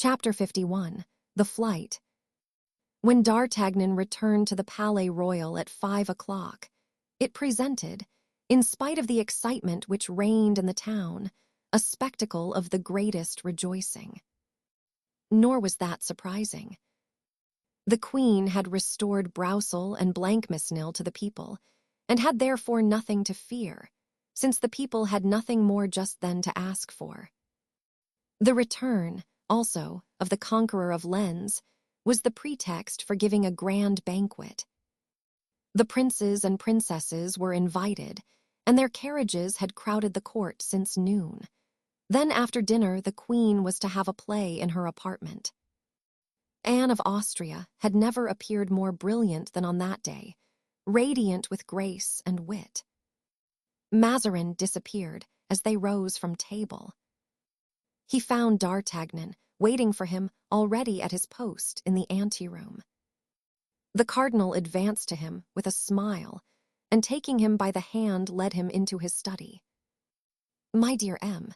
Chapter 51. The Flight. When D'Artagnan returned to the Palais Royal at 5 o'clock, it presented, in spite of the excitement which reigned in the town, a spectacle of the greatest rejoicing. Nor was that surprising. The Queen had restored Broussel and Blancmesnil to the people, and had therefore nothing to fear, since the people had nothing more just then to ask for. The return, also, of the conqueror of Lens was the pretext for giving a grand banquet. The princes and princesses were invited, and their carriages had crowded the court since noon. Then after dinner the Queen was to have a play in her apartment. Anne of Austria had never appeared more brilliant than on that day, radiant with grace and wit. Mazarin disappeared as they rose from table. He found D'Artagnan waiting for him already at his post in the anteroom. The cardinal advanced to him with a smile, and taking him by the hand led him into his study. "My dear M."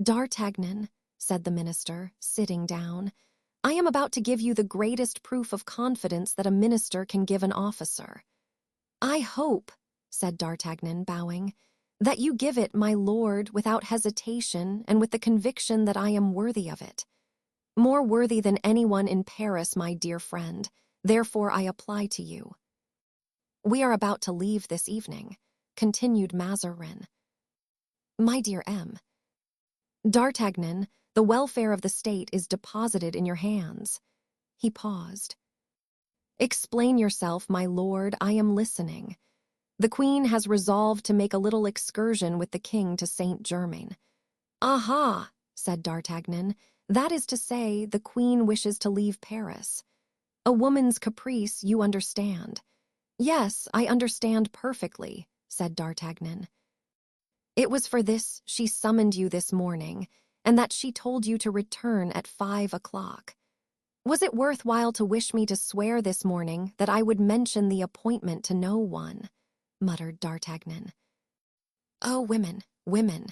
"D'Artagnan," said the minister, sitting down, "I am about to give you the greatest proof of confidence that a minister can give an officer." "I hope," said D'Artagnan, bowing, "that you give it, my lord, without hesitation and with the conviction that I am worthy of it. More worthy than anyone in Paris, my dear friend, therefore I apply to you." "We are about to leave this evening," continued Mazarin. "My dear M." "D'Artagnan, the welfare of the state is deposited in your hands." He paused. "Explain yourself, my lord, I am listening." "The Queen has resolved to make a little excursion with the king to Saint-Germain." "Aha," said D'Artagnan, "that is to say, the Queen wishes to leave Paris. A woman's caprice, you understand." "Yes, I understand perfectly," said D'Artagnan. "It was for this she summoned you this morning, and that she told you to return at 5 o'clock. Was it worth while to wish me to swear this morning that I would mention the appointment to no one?" muttered D'Artagnan. "Oh, women, women.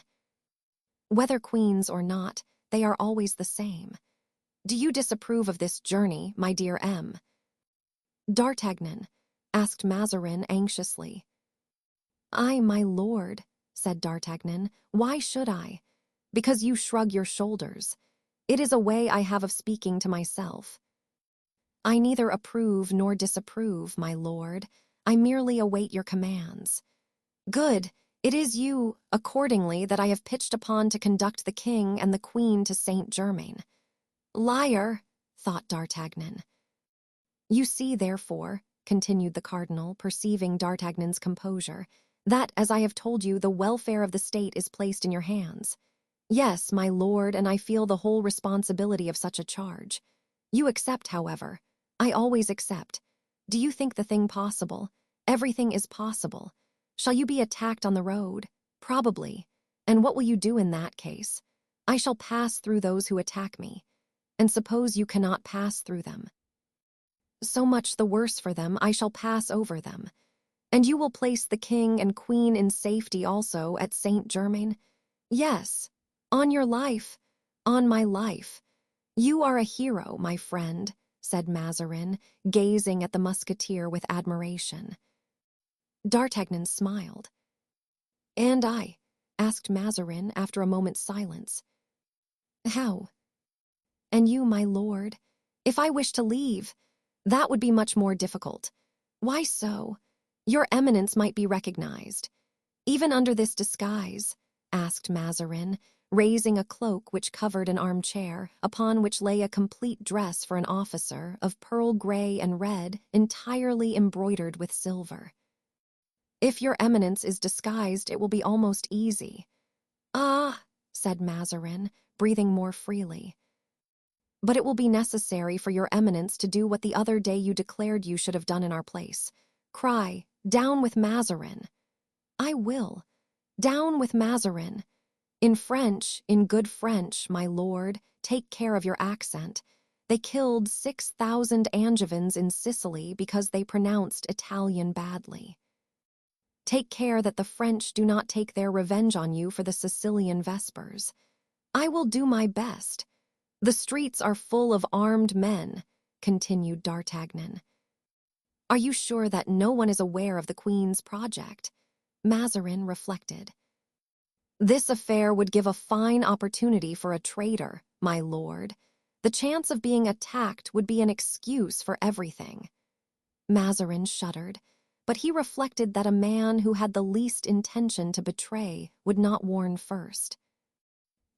Whether queens or not, they are always the same. Do you disapprove of this journey, my dear M?" "D'Artagnan," asked Mazarin anxiously. "I, my lord," said D'Artagnan, "why should I? Because you shrug your shoulders. It is a way I have of speaking to myself. I neither approve nor disapprove, my lord. I merely await your commands." "Good. It is you, accordingly, that I have pitched upon to conduct the king and the queen to Saint-Germain." "Liar," thought D'Artagnan. "You see, therefore," continued the cardinal, perceiving D'Artagnan's composure, "that, as I have told you, the welfare of the state is placed in your hands." "Yes, my lord, and I feel the whole responsibility of such a charge." "You accept, however." "I always accept. Do you think the thing possible?" "Everything is possible." "Shall you be attacked on the road?" "Probably." "And what will you do in that case?" "I shall pass through those who attack me." "And suppose you cannot pass through them?" "So much the worse for them, I shall pass over them." "And you will place the king and queen in safety also at Saint-Germain?" "Yes." "On your life?" "On my life." "You are a hero, my friend," said Mazarin, gazing at the musketeer with admiration. D'Artagnan smiled. "And I?" asked Mazarin after a moment's silence. "How?" "And you, my lord? If I wish to leave, that would be much more difficult." "Why so?" "Your eminence might be recognized." "Even under this disguise?" asked Mazarin, raising a cloak which covered an armchair, upon which lay a complete dress for an officer of pearl gray and red, entirely embroidered with silver. "If your eminence is disguised, it will be almost easy." "Ah," said Mazarin, breathing more freely. "But it will be necessary for your eminence to do what the other day you declared you should have done in our place. Cry, 'Down with Mazarin!'" "I will. Down with Mazarin. In French, in good French, my lord, take care of your accent. They killed 6,000 Angevins in Sicily because they pronounced Italian badly. Take care that the French do not take their revenge on you for the Sicilian Vespers." "I will do my best." The streets are full of armed men, continued D'Artagnan. Are you sure that no one is aware of the Queen's project? Mazarin reflected. This affair would give a fine opportunity for a traitor, my lord. The chance of being attacked would be an excuse for everything. Mazarin shuddered, but he reflected that a man who had the least intention to betray would not warn first.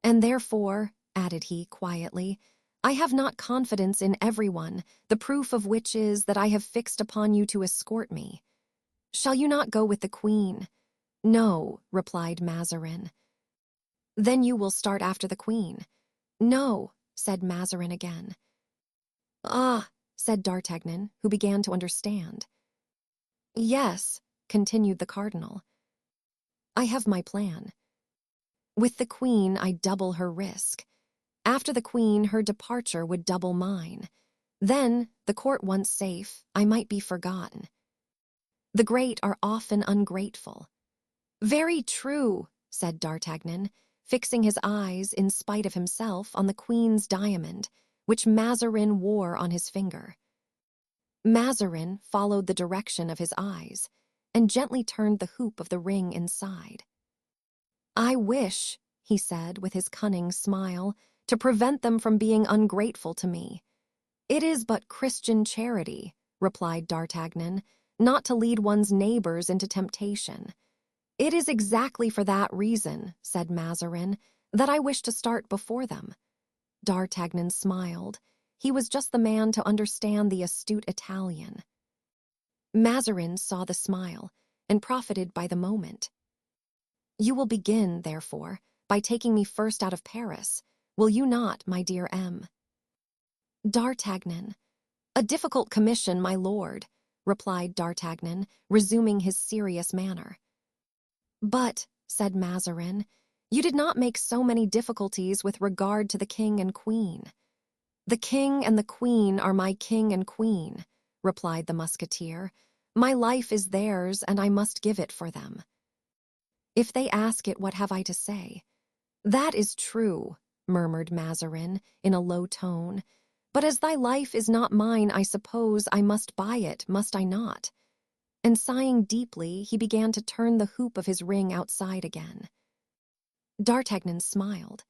And therefore, added he quietly, I have not confidence in everyone, the proof of which is that I have fixed upon you to escort me. Shall you not go with the Queen? No, replied Mazarin. Then you will start after the Queen. No, said Mazarin again. Ah, said D'Artagnan, who began to understand. Yes, continued the cardinal. I have my plan. With the Queen, I double her risk. After the Queen, her departure would double mine. Then, the court once safe, I might be forgotten. The great are often ungrateful. Very true, said D'Artagnan, fixing his eyes, in spite of himself, on the Queen's diamond, which Mazarin wore on his finger. Mazarin followed the direction of his eyes, and gently turned the hoop of the ring inside. I wish, he said with his cunning smile, to prevent them from being ungrateful to me. It is but Christian charity, replied D'Artagnan, not to lead one's neighbors into temptation. It is exactly for that reason, said Mazarin, that I wish to start before them. D'Artagnan smiled. He was just the man to understand the astute Italian. Mazarin saw the smile and profited by the moment. You will begin, therefore, by taking me first out of Paris, will you not, my dear M? D'Artagnan. A difficult commission, my lord, replied D'Artagnan, resuming his serious manner. But, said Mazarin, you did not make so many difficulties with regard to the king and queen. The king and the queen are my king and queen, replied the musketeer. My life is theirs, and I must give it for them. If they ask it, what have I to say? That is true, murmured Mazarin in a low tone. But as thy life is not mine, I suppose I must buy it, must I not? And sighing deeply, he began to turn the hoop of his ring outside again. D'Artagnan smiled.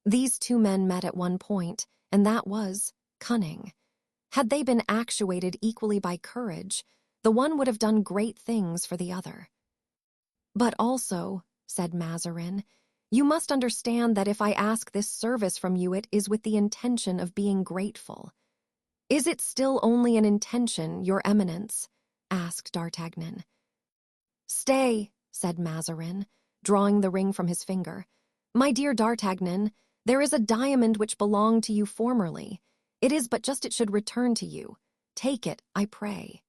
These two men met at one point, and that was cunning. Had they been actuated equally by courage, the one would have done great things for the other. But also, said Mazarin, you must understand that if I ask this service from you, it is with the intention of being grateful. Is it still only an intention, your eminence? Asked D'Artagnan. Stay, said Mazarin, drawing the ring from his finger. My dear D'Artagnan, there is a diamond which belonged to you formerly. It is but just it should return to you. Take it, I pray.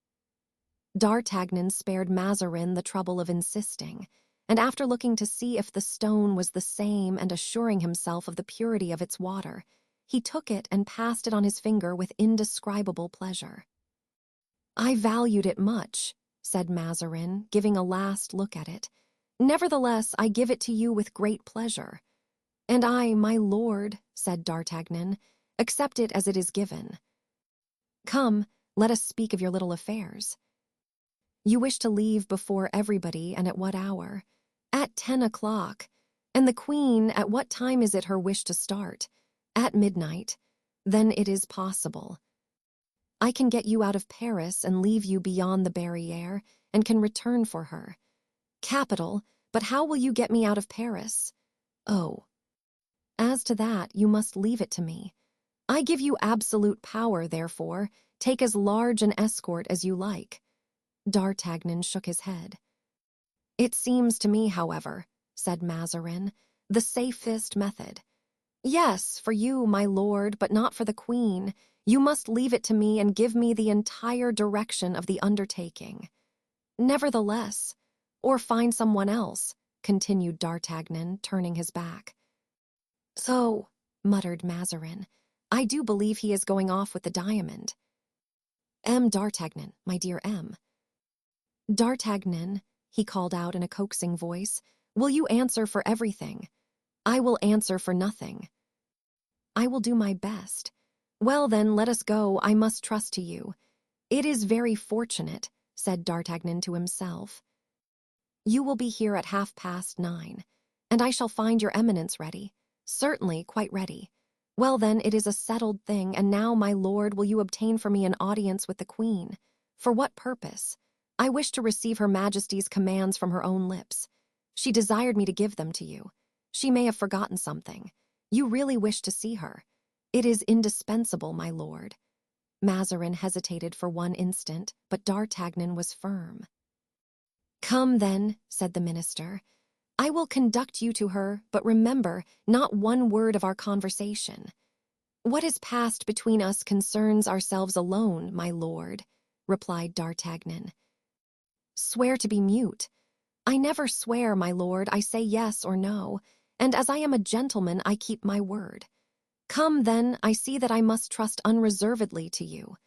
D'Artagnan spared Mazarin the trouble of insisting, and after looking to see if the stone was the same and assuring himself of the purity of its water, he took it and passed it on his finger with indescribable pleasure. I valued it much, said Mazarin, giving a last look at it. Nevertheless, I give it to you with great pleasure. And I, my lord, said D'Artagnan, accept it as it is given. Come, let us speak of your little affairs. You wish to leave before everybody, and at what hour? At 10 o'clock. And the Queen, at what time is it her wish to start? At midnight. Then it is possible. I can get you out of Paris and leave you beyond the barriere, and can return for her. Capital, but how will you get me out of Paris? Oh. As to that, you must leave it to me. I give you absolute power, therefore. Take as large an escort as you like. D'Artagnan shook his head. It seems to me, however, said Mazarin, the safest method. Yes, for you, my lord, but not for the Queen. You must leave it to me and give me the entire direction of the undertaking. Nevertheless, or find someone else, continued D'Artagnan, turning his back. So, muttered Mazarin, I do believe he is going off with the diamond. M. D'Artagnan, my dear M. D'Artagnan, he called out in a coaxing voice, will you answer for everything? I will answer for nothing. I will do my best. Well then, let us go, I must trust to you. It is very fortunate, said D'Artagnan to himself. You will be here at 9:30, and I shall find your Eminence ready. Certainly, quite ready. Well then, it is a settled thing, and now, my lord, will you obtain for me an audience with the Queen? For what purpose? I wish to receive Her Majesty's commands from her own lips. She desired me to give them to you. She may have forgotten something. You really wish to see her. It is indispensable, my lord. Mazarin hesitated for one instant, but D'Artagnan was firm. Come, then, said the minister. I will conduct you to her, but remember, not one word of our conversation. What has passed between us concerns ourselves alone, my lord, replied D'Artagnan. Swear to be mute. I never swear, my lord, I say yes or no, and as I am a gentleman, I keep my word. Come, then, I see that I must trust unreservedly to you.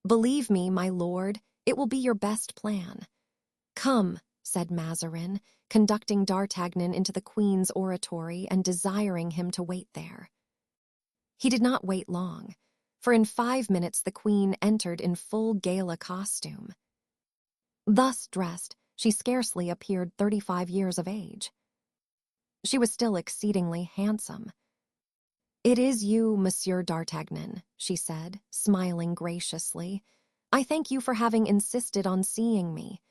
Believe me, my lord, it will be your best plan. Come, said Mazarin, conducting D'Artagnan into the Queen's oratory and desiring him to wait there. He did not wait long, for in 5 minutes the Queen entered in full gala costume. Thus dressed, she scarcely appeared 35 years of age. She was still exceedingly handsome. It is you, Monsieur D'Artagnan, she said, smiling graciously. I thank you for having insisted on seeing me.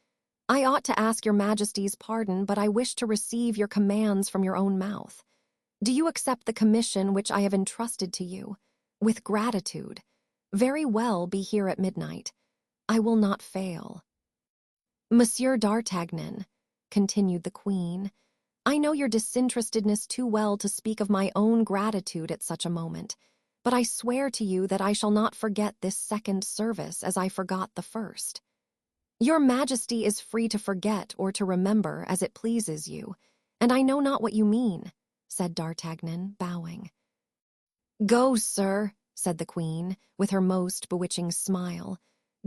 I ought to ask your Majesty's pardon, but I wish to receive your commands from your own mouth. Do you accept the commission which I have entrusted to you? With gratitude. Very well, be here at midnight. I will not fail. Monsieur D'Artagnan, continued the Queen, I know your disinterestedness too well to speak of my own gratitude at such a moment, but I swear to you that I shall not forget this second service as I forgot the first. Your Majesty is free to forget or to remember as it pleases you, and I know not what you mean, said D'Artagnan, bowing. Go, sir, said the Queen, with her most bewitching smile.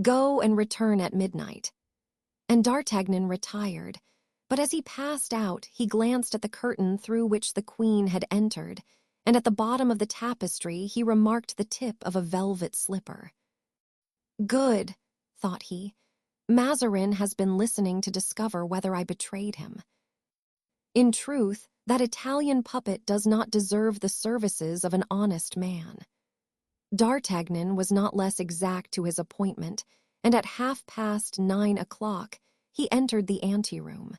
Go and return at midnight. And D'Artagnan retired, but as he passed out, he glanced at the curtain through which the Queen had entered, and at the bottom of the tapestry he remarked the tip of a velvet slipper. Good, thought he. Mazarin has been listening to discover whether I betrayed him. In truth, that Italian puppet does not deserve the services of an honest man. D'Artagnan was not less exact to his appointment, and at 9:30 he entered the anteroom.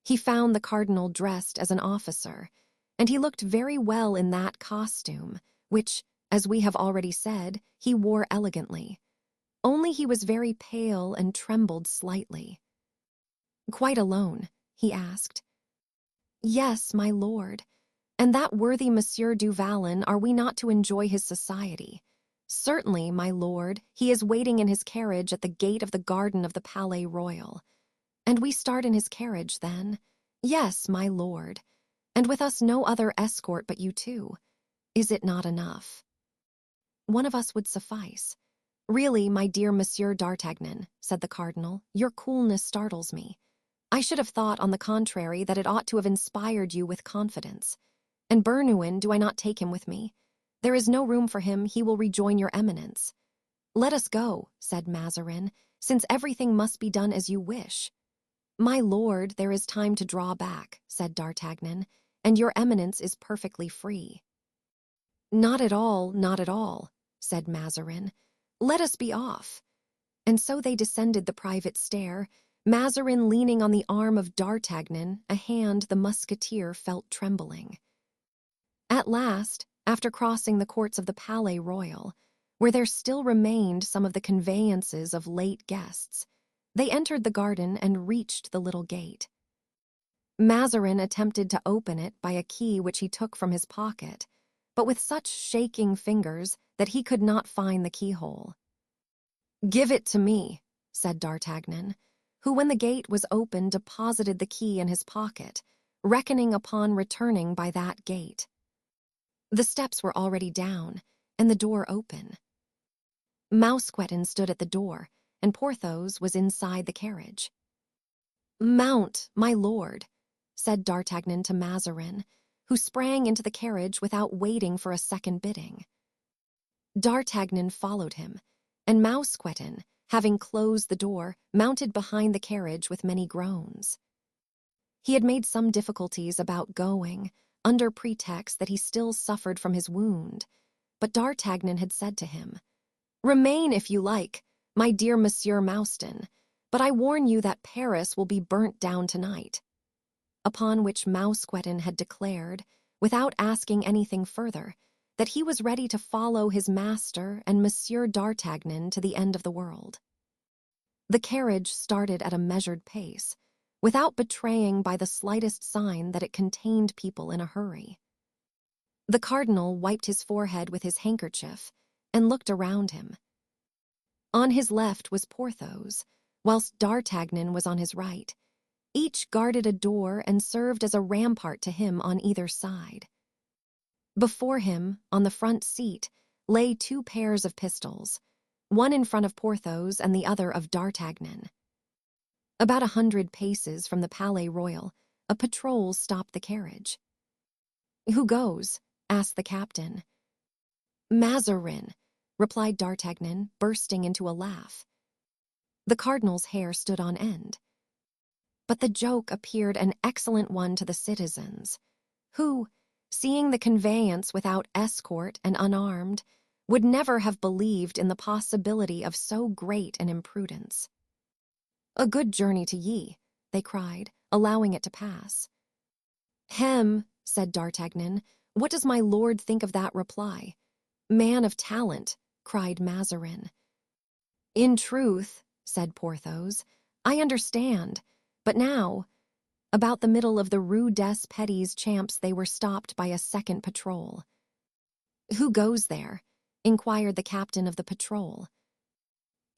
He found the cardinal dressed as an officer, and he looked very well in that costume, which, as we have already said, he wore elegantly. Only he was very pale and trembled slightly. Quite alone? He asked. Yes, my lord. And that worthy Monsieur du Vallon, are we not to enjoy his society? Certainly, my lord, he is waiting in his carriage at the gate of the garden of the Palais Royal. And we start in his carriage, then? Yes, my lord. And with us no other escort but you two. Is it not enough? One of us would suffice. Really, my dear Monsieur D'Artagnan, said the cardinal, your coolness startles me. I should have thought, on the contrary, that it ought to have inspired you with confidence. And Bernouin, do I not take him with me? There is no room for him, he will rejoin your Eminence. Let us go, said Mazarin, since everything must be done as you wish. My lord, there is time to draw back, said D'Artagnan, and your Eminence is perfectly free. Not at all, said Mazarin. Let us be off. And so they descended the private stair, Mazarin leaning on the arm of D'Artagnan, a hand the musketeer felt trembling. At last, after crossing the courts of the Palais Royal, where there still remained some of the conveyances of late guests, they entered the garden and reached the little gate. Mazarin attempted to open it by a key which he took from his pocket, but with such shaking fingers that he could not find the keyhole. Give it to me, said D'Artagnan, who, when the gate was opened, deposited the key in his pocket, reckoning upon returning by that gate. The steps were already down, and the door open. Mousqueton stood at the door, and Porthos was inside the carriage. Mount, my lord, said D'Artagnan to Mazarin, who sprang into the carriage without waiting for a second bidding. D'Artagnan followed him, and Mousqueton, having closed the door, mounted behind the carriage with many groans. He had made some difficulties about going, under pretext that he still suffered from his wound, but D'Artagnan had said to him, "Remain if you like, my dear Monsieur Mouston, but I warn you that Paris will be burnt down tonight." Upon which Mousqueton had declared, without asking anything further, that he was ready to follow his master and Monsieur d'Artagnan to the end of the world. The carriage started at a measured pace, without betraying by the slightest sign that it contained people in a hurry. The cardinal wiped his forehead with his handkerchief and looked around him. On his left was Porthos, whilst D'Artagnan was on his right. Each guarded a door and served as a rampart to him on either side. Before him, on the front seat, lay 2 pairs of pistols, one in front of Porthos and the other of D'Artagnan. About 100 paces from the Palais Royal, a patrol stopped the carriage. "Who goes?" asked the captain. "Mazarin," replied D'Artagnan, bursting into a laugh. The cardinal's hair stood on end. But the joke appeared an excellent one to the citizens, who, seeing the conveyance without escort and unarmed, would never have believed in the possibility of so great an imprudence. "A good journey to ye," they cried, allowing it to pass. "Hem," said D'Artagnan, "what does my lord think of that reply?" "Man of talent," cried Mazarin. "In truth," said Porthos, "I understand, but now—" About the middle of the Rue des Petits Champs they were stopped by a second patrol. "Who goes there?" inquired the captain of the patrol.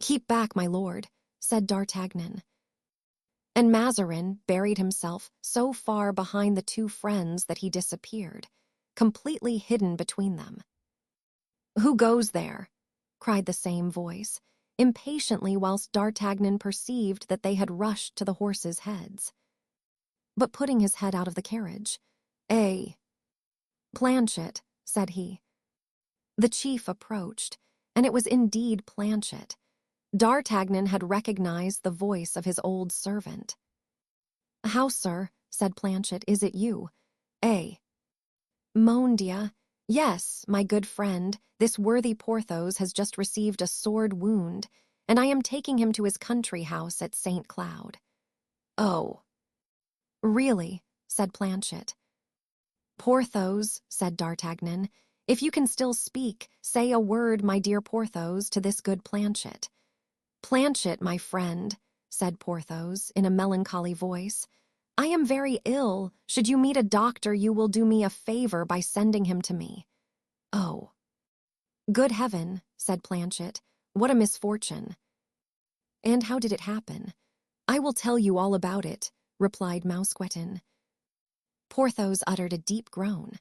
"Keep back, my lord," said D'Artagnan. And Mazarin buried himself so far behind the 2 friends that he disappeared, completely hidden between them. "Who goes there?" cried the same voice, impatiently, whilst D'Artagnan perceived that they had rushed to the horses' heads. But putting his head out of the carriage, "Planchet," said he. The chief approached, and it was indeed Planchet. D'Artagnan had recognized the voice of his old servant. "How, sir," said Planchet, "is it you?" "Mon Dieu, yes, my good friend, this worthy Porthos has just received a sword wound, and I am taking him to his country house at St. Cloud." "Oh." "Really," said Planchet. "Porthos," said D'Artagnan, "if you can still speak, say a word, my dear Porthos, to this good Planchet." "Planchet, my friend," said Porthos, in a melancholy voice, "I am very ill. Should you meet a doctor, you will do me a favor by sending him to me." "Oh." "Good heaven," said Planchet, "what a misfortune." "And how did it happen?" "I will tell you all about it," replied Mousqueton. Porthos uttered a deep groan.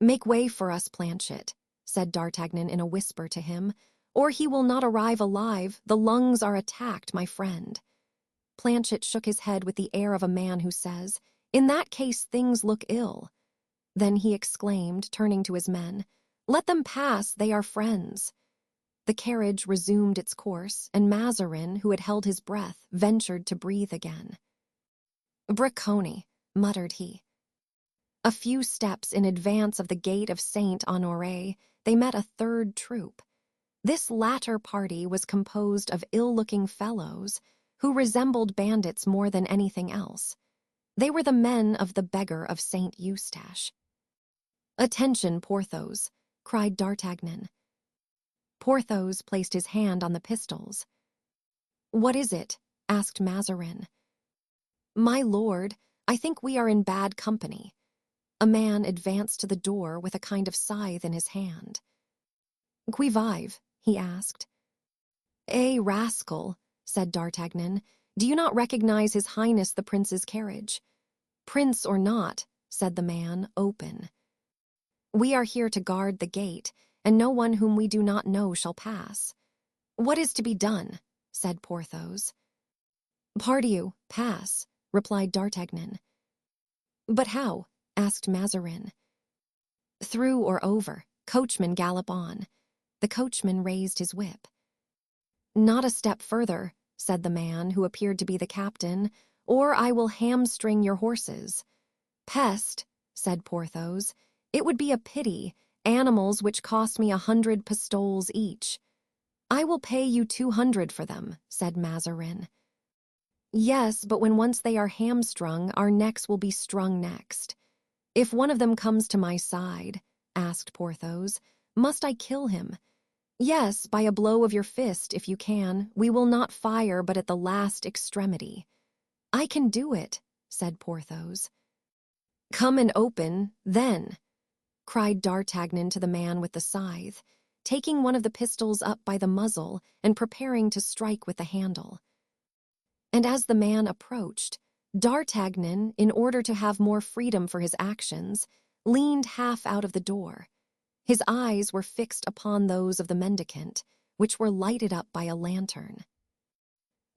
"Make way for us, Planchet," said D'Artagnan in a whisper to him, "or he will not arrive alive. The lungs are attacked, my friend." Planchet shook his head with the air of a man who says, "In that case things look ill." Then he exclaimed, turning to his men, "Let them pass, they are friends." The carriage resumed its course, and Mazarin, who had held his breath, ventured to breathe again. "Bracconi," muttered he. A few steps in advance of the gate of Saint Honoré, they met a third troop. This latter party was composed of ill-looking fellows who resembled bandits more than anything else. They were the men of the beggar of Saint Eustache. "Attention, Porthos," cried D'Artagnan. Porthos placed his hand on the pistols. "What is it?" asked Mazarin. "My lord, I think we are in bad company." A man advanced to the door with a kind of scythe in his hand. "Qui vive?" he asked. Rascal," said D'Artagnan, "do you not recognize His Highness the Prince's carriage?" "Prince or not," said the man, open. "We are here to guard the gate, and no one whom we do not know shall pass." "What is to be done?" said Porthos. "Pardieu, pass," replied D'Artagnan. "But how?" asked Mazarin. Through or over, coachman, gallop on. The coachman raised his whip. Not a step further, said the man, who appeared to be the captain, or I will hamstring your horses. Peste, said Porthos, it would be a pity, animals which cost me 100 pistoles each. I will pay you 200 for them, said Mazarin. Yes, but when once they are hamstrung, our necks will be strung next. If one of them comes to my side, asked Porthos, must I kill him? Yes, by a blow of your fist, if you can. We will not fire but at the last extremity. I can do it, said Porthos. Come and open, then, cried D'Artagnan to the man with the scythe, taking one of the pistols up by the muzzle and preparing to strike with the handle. And as the man approached, D'Artagnan, in order to have more freedom for his actions, leaned half out of the door. His eyes were fixed upon those of the mendicant, which were lighted up by a lantern.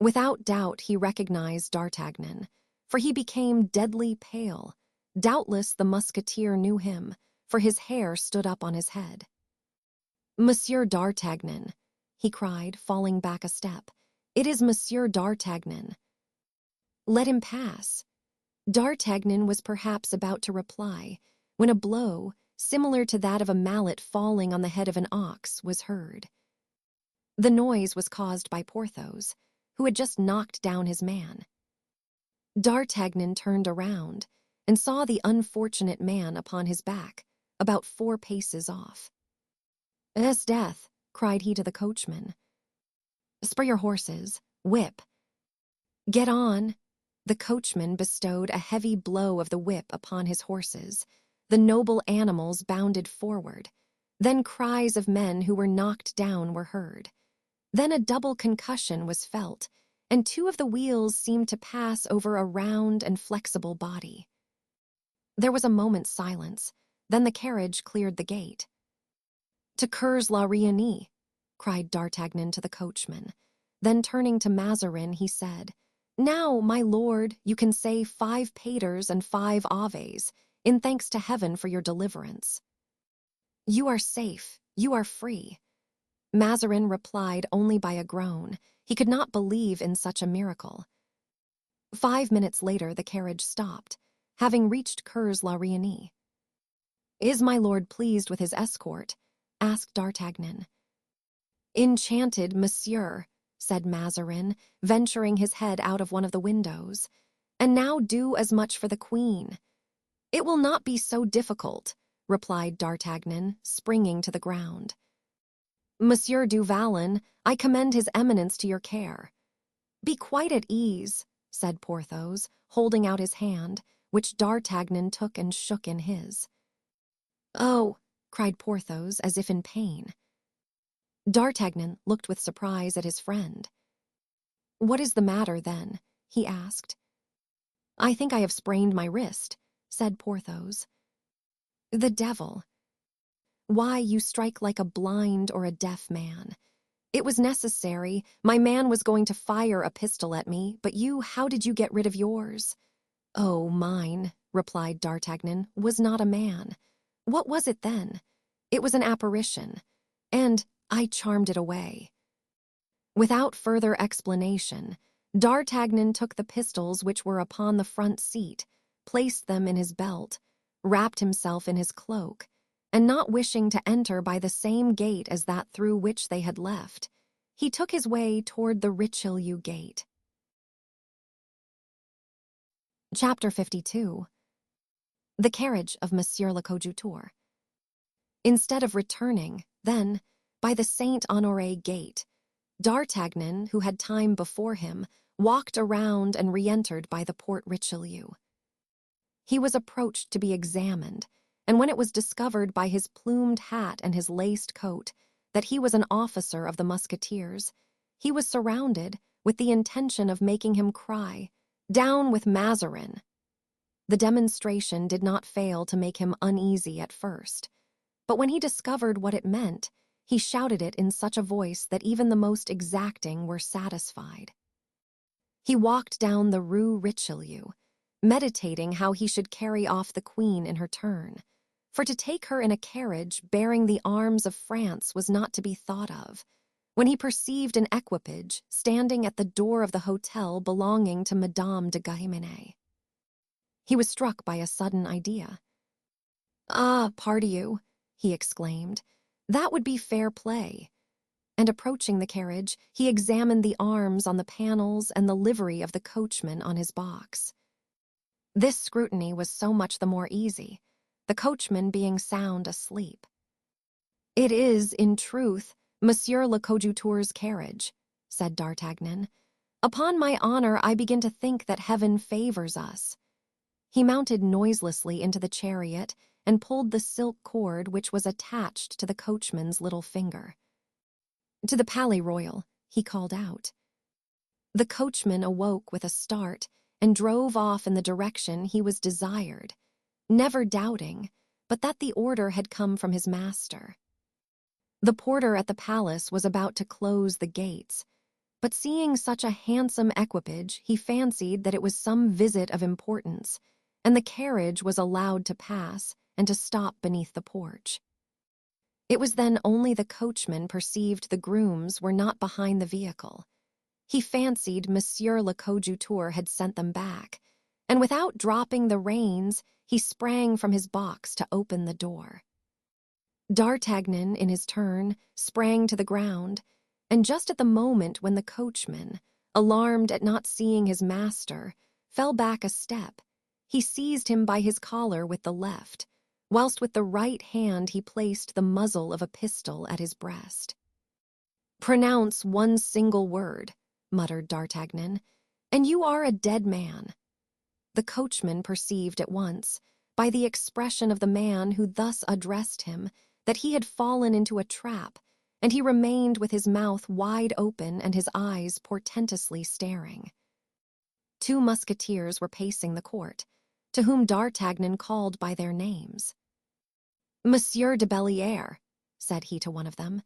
Without doubt he recognized D'Artagnan, for he became deadly pale. Doubtless the musketeer knew him, for his hair stood up on his head. Monsieur D'Artagnan, he cried, falling back a step. It is Monsieur D'Artagnan. Let him pass. D'Artagnan was perhaps about to reply, when a blow, similar to that of a mallet falling on the head of an ox, was heard. The noise was caused by Porthos, who had just knocked down his man. D'Artagnan turned around and saw the unfortunate man upon his back, about 4 paces off. "'Esdeath,' cried he to the coachman. "'Spur your horses. Whip.' "'Get on.' The coachman bestowed a heavy blow of the whip upon his horses. The noble animals bounded forward. Then cries of men who were knocked down were heard. Then a double concussion was felt, and 2 of the wheels seemed to pass over a round and flexible body. There was a moment's silence. Then the carriage cleared the gate. "'To Cours-la-Reynie,' cried D'Artagnan to the coachman. Then turning to Mazarin, he said, "'Now, my lord, you can say 5 paters and 5 aves, in thanks to heaven for your deliverance. You are safe, you are free." Mazarin replied only by a groan. He could not believe in such a miracle. 5 minutes later the carriage stopped, having reached Cours-la-Reynie. "Is my lord pleased with his escort?" asked D'Artagnan. "Enchanted, monsieur," said Mazarin, venturing his head out of one of the windows. "And now do as much for the queen." "It will not be so difficult," replied D'Artagnan, springing to the ground. "Monsieur du Vallon, I commend his eminence to your care." "Be quite at ease," said Porthos, holding out his hand, which D'Artagnan took and shook in his. "Oh," cried Porthos, as if in pain. D'Artagnan looked with surprise at his friend. "What is the matter, then?" he asked. "I think I have sprained my wrist," said Porthos. "The devil! Why, you strike like a blind or a deaf man. It was necessary. My man was going to fire a pistol at me, but how did you get rid of yours?" "Oh, mine," replied D'Artagnan, "was not a man. What was it then? It was an apparition, and I charmed it away." Without further explanation, D'Artagnan took the pistols which were upon the front seat, placed them in his belt, wrapped himself in his cloak, and not wishing to enter by the same gate as that through which they had left, he took his way toward the Richelieu gate. Chapter 52. The carriage of Monsieur le Coadjuteur. Instead of returning, then, by the Saint-Honoré gate, D'Artagnan, who had time before him, walked around and re-entered by the Porte Richelieu. He was approached to be examined, and when it was discovered by his plumed hat and his laced coat that he was an officer of the Musketeers, he was surrounded with the intention of making him cry, "Down with Mazarin!" The demonstration did not fail to make him uneasy at first, but when he discovered what it meant, he shouted it in such a voice that even the most exacting were satisfied. He walked down the Rue Richelieu, meditating how he should carry off the queen in her turn. For to take her in a carriage bearing the arms of France was not to be thought of, when he perceived an equipage standing at the door of the hotel belonging to Madame de Guémené. He was struck by a sudden idea. "Ah, pardieu," he exclaimed, "that would be fair play." And approaching the carriage, he examined the arms on the panels and the livery of the coachman on his box. This scrutiny was so much the more easy, the coachman being sound asleep. "It is, in truth, Monsieur le Coadjuteur's carriage," said D'Artagnan. "Upon my honor, I begin to think that heaven favors us." He mounted noiselessly into the chariot and pulled the silk cord which was attached to the coachman's little finger. "To the Palais Royal," he called out. The coachman awoke with a start and drove off in the direction he was desired, never doubting but that the order had come from his master. The porter at the palace was about to close the gates, but seeing such a handsome equipage, he fancied that it was some visit of importance, and the carriage was allowed to pass and to stop beneath the porch. It was then only the coachman perceived the grooms were not behind the vehicle. He fancied Monsieur le Coadjuteur had sent them back, and without dropping the reins, he sprang from his box to open the door. D'Artagnan, in his turn, sprang to the ground, and just at the moment when the coachman, alarmed at not seeing his master, fell back a step, he seized him by his collar with the left, whilst with the right hand he placed the muzzle of a pistol at his breast. "Pronounce one single word," muttered D'Artagnan, "and you are a dead man." The coachman perceived at once, by the expression of the man who thus addressed him, that he had fallen into a trap, and he remained with his mouth wide open and his eyes portentously staring. Two musketeers were pacing the court, to whom D'Artagnan called by their names. "Monsieur de Belliere," said he to one of them,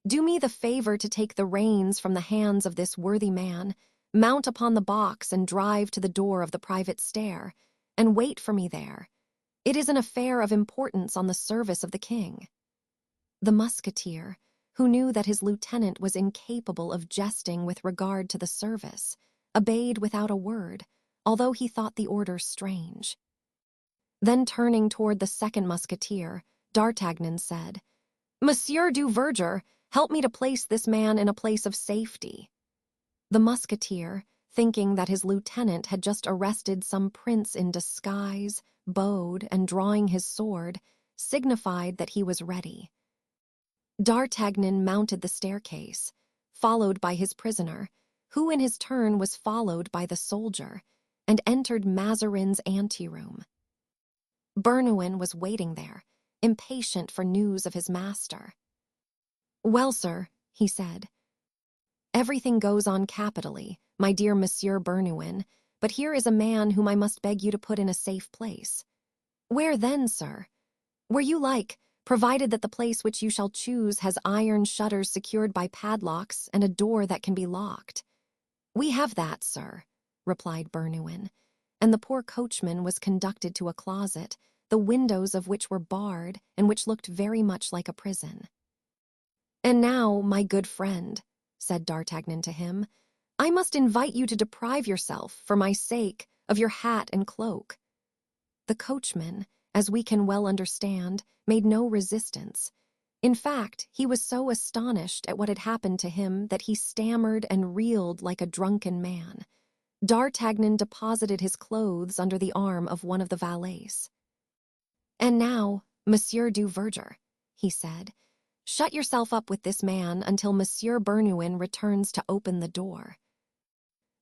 "do me the favor to take the reins from the hands of this worthy man, mount upon the box and drive to the door of the private stair, and wait for me there. It is an affair of importance on the service of the king." The musketeer, who knew that his lieutenant was incapable of jesting with regard to the service, obeyed without a word, although he thought the order strange. Then turning toward the second musketeer, D'Artagnan said, "Monsieur du Verger, help me to place this man in a place of safety." The musketeer, thinking that his lieutenant had just arrested some prince in disguise, bowed, and drawing his sword, signified that he was ready. D'Artagnan mounted the staircase, followed by his prisoner, who in his turn was followed by the soldier, and entered Mazarin's anteroom. Bernouin was waiting there, impatient for news of his master. "Well, sir," he said, "everything goes on capitally, my dear Monsieur Bernouin, but here is a man whom I must beg you to put in a safe place." "Where then, sir?" "Where you like, provided that the place which you shall choose has iron shutters secured by padlocks and a door that can be locked." "We have that, sir," replied Bernouin, and the poor coachman was conducted to a closet, the windows of which were barred and which looked very much like a prison. "And now, my good friend," said D'Artagnan to him, "I must invite you to deprive yourself, for my sake, of your hat and cloak." The coachman, as we can well understand, made no resistance. In fact, he was so astonished at what had happened to him that he stammered and reeled like a drunken man. D'Artagnan deposited his clothes under the arm of one of the valets. "And now, Monsieur du Verger," he said, "shut yourself up with this man until Monsieur Bernouin returns to open the door.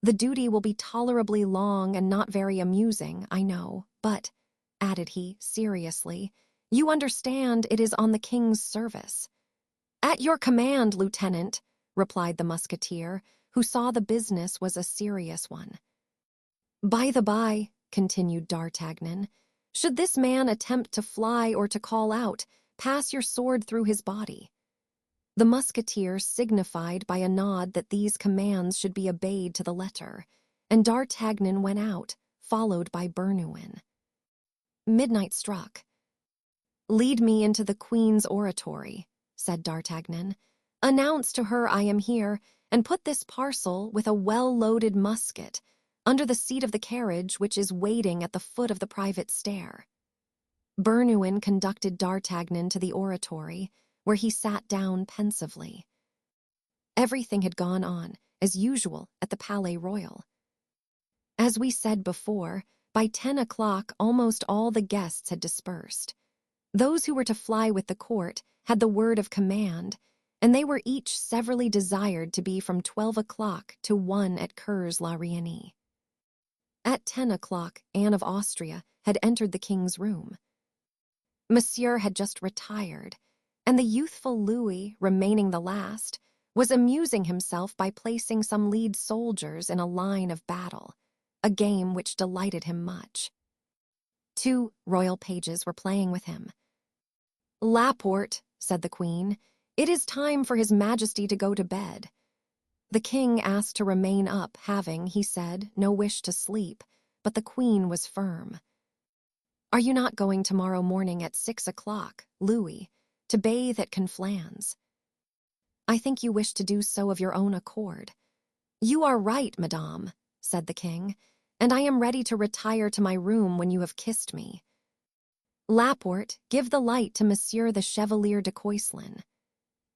The duty will be tolerably long and not very amusing, I know, but," added he seriously, "you understand it is on the king's service." "At your command, lieutenant," replied the musketeer, who saw the business was a serious one. "By the by," continued D'Artagnan, "should this man attempt to fly or to call out, pass your sword through his body." The musketeer signified by a nod that these commands should be obeyed to the letter, and D'Artagnan went out, followed by Bernouin. Midnight struck. "Lead me into the Queen's oratory," said D'Artagnan. "Announce to her I am here, and put this parcel with a well-loaded musket under the seat of the carriage which is waiting at the foot of the private stair." Bernouin conducted D'Artagnan to the oratory, where he sat down pensively. Everything had gone on, as usual, at the Palais Royal. As we said before, by 10 o'clock almost all the guests had dispersed. Those who were to fly with the court had the word of command, and they were each severally desired to be from 12 o'clock to 1 at Cours-la-Reine. At 10 o'clock, Anne of Austria had entered the king's room. Monsieur had just retired, and the youthful Louis, remaining the last, was amusing himself by placing some lead soldiers in a line of battle, a game which delighted him much. 2 royal pages were playing with him. "Laporte," said the Queen, "it is time for His Majesty to go to bed." The king asked to remain up, having, he said, no wish to sleep, but the Queen was firm. "Are you not going tomorrow morning at 6 o'clock, Louis, to bathe at Conflans?" "I think you wish to do so of your own accord." "You are right, madame," said the king, "and I am ready to retire to my room when you have kissed me. Laporte, give the light to Monsieur the Chevalier de Coislin."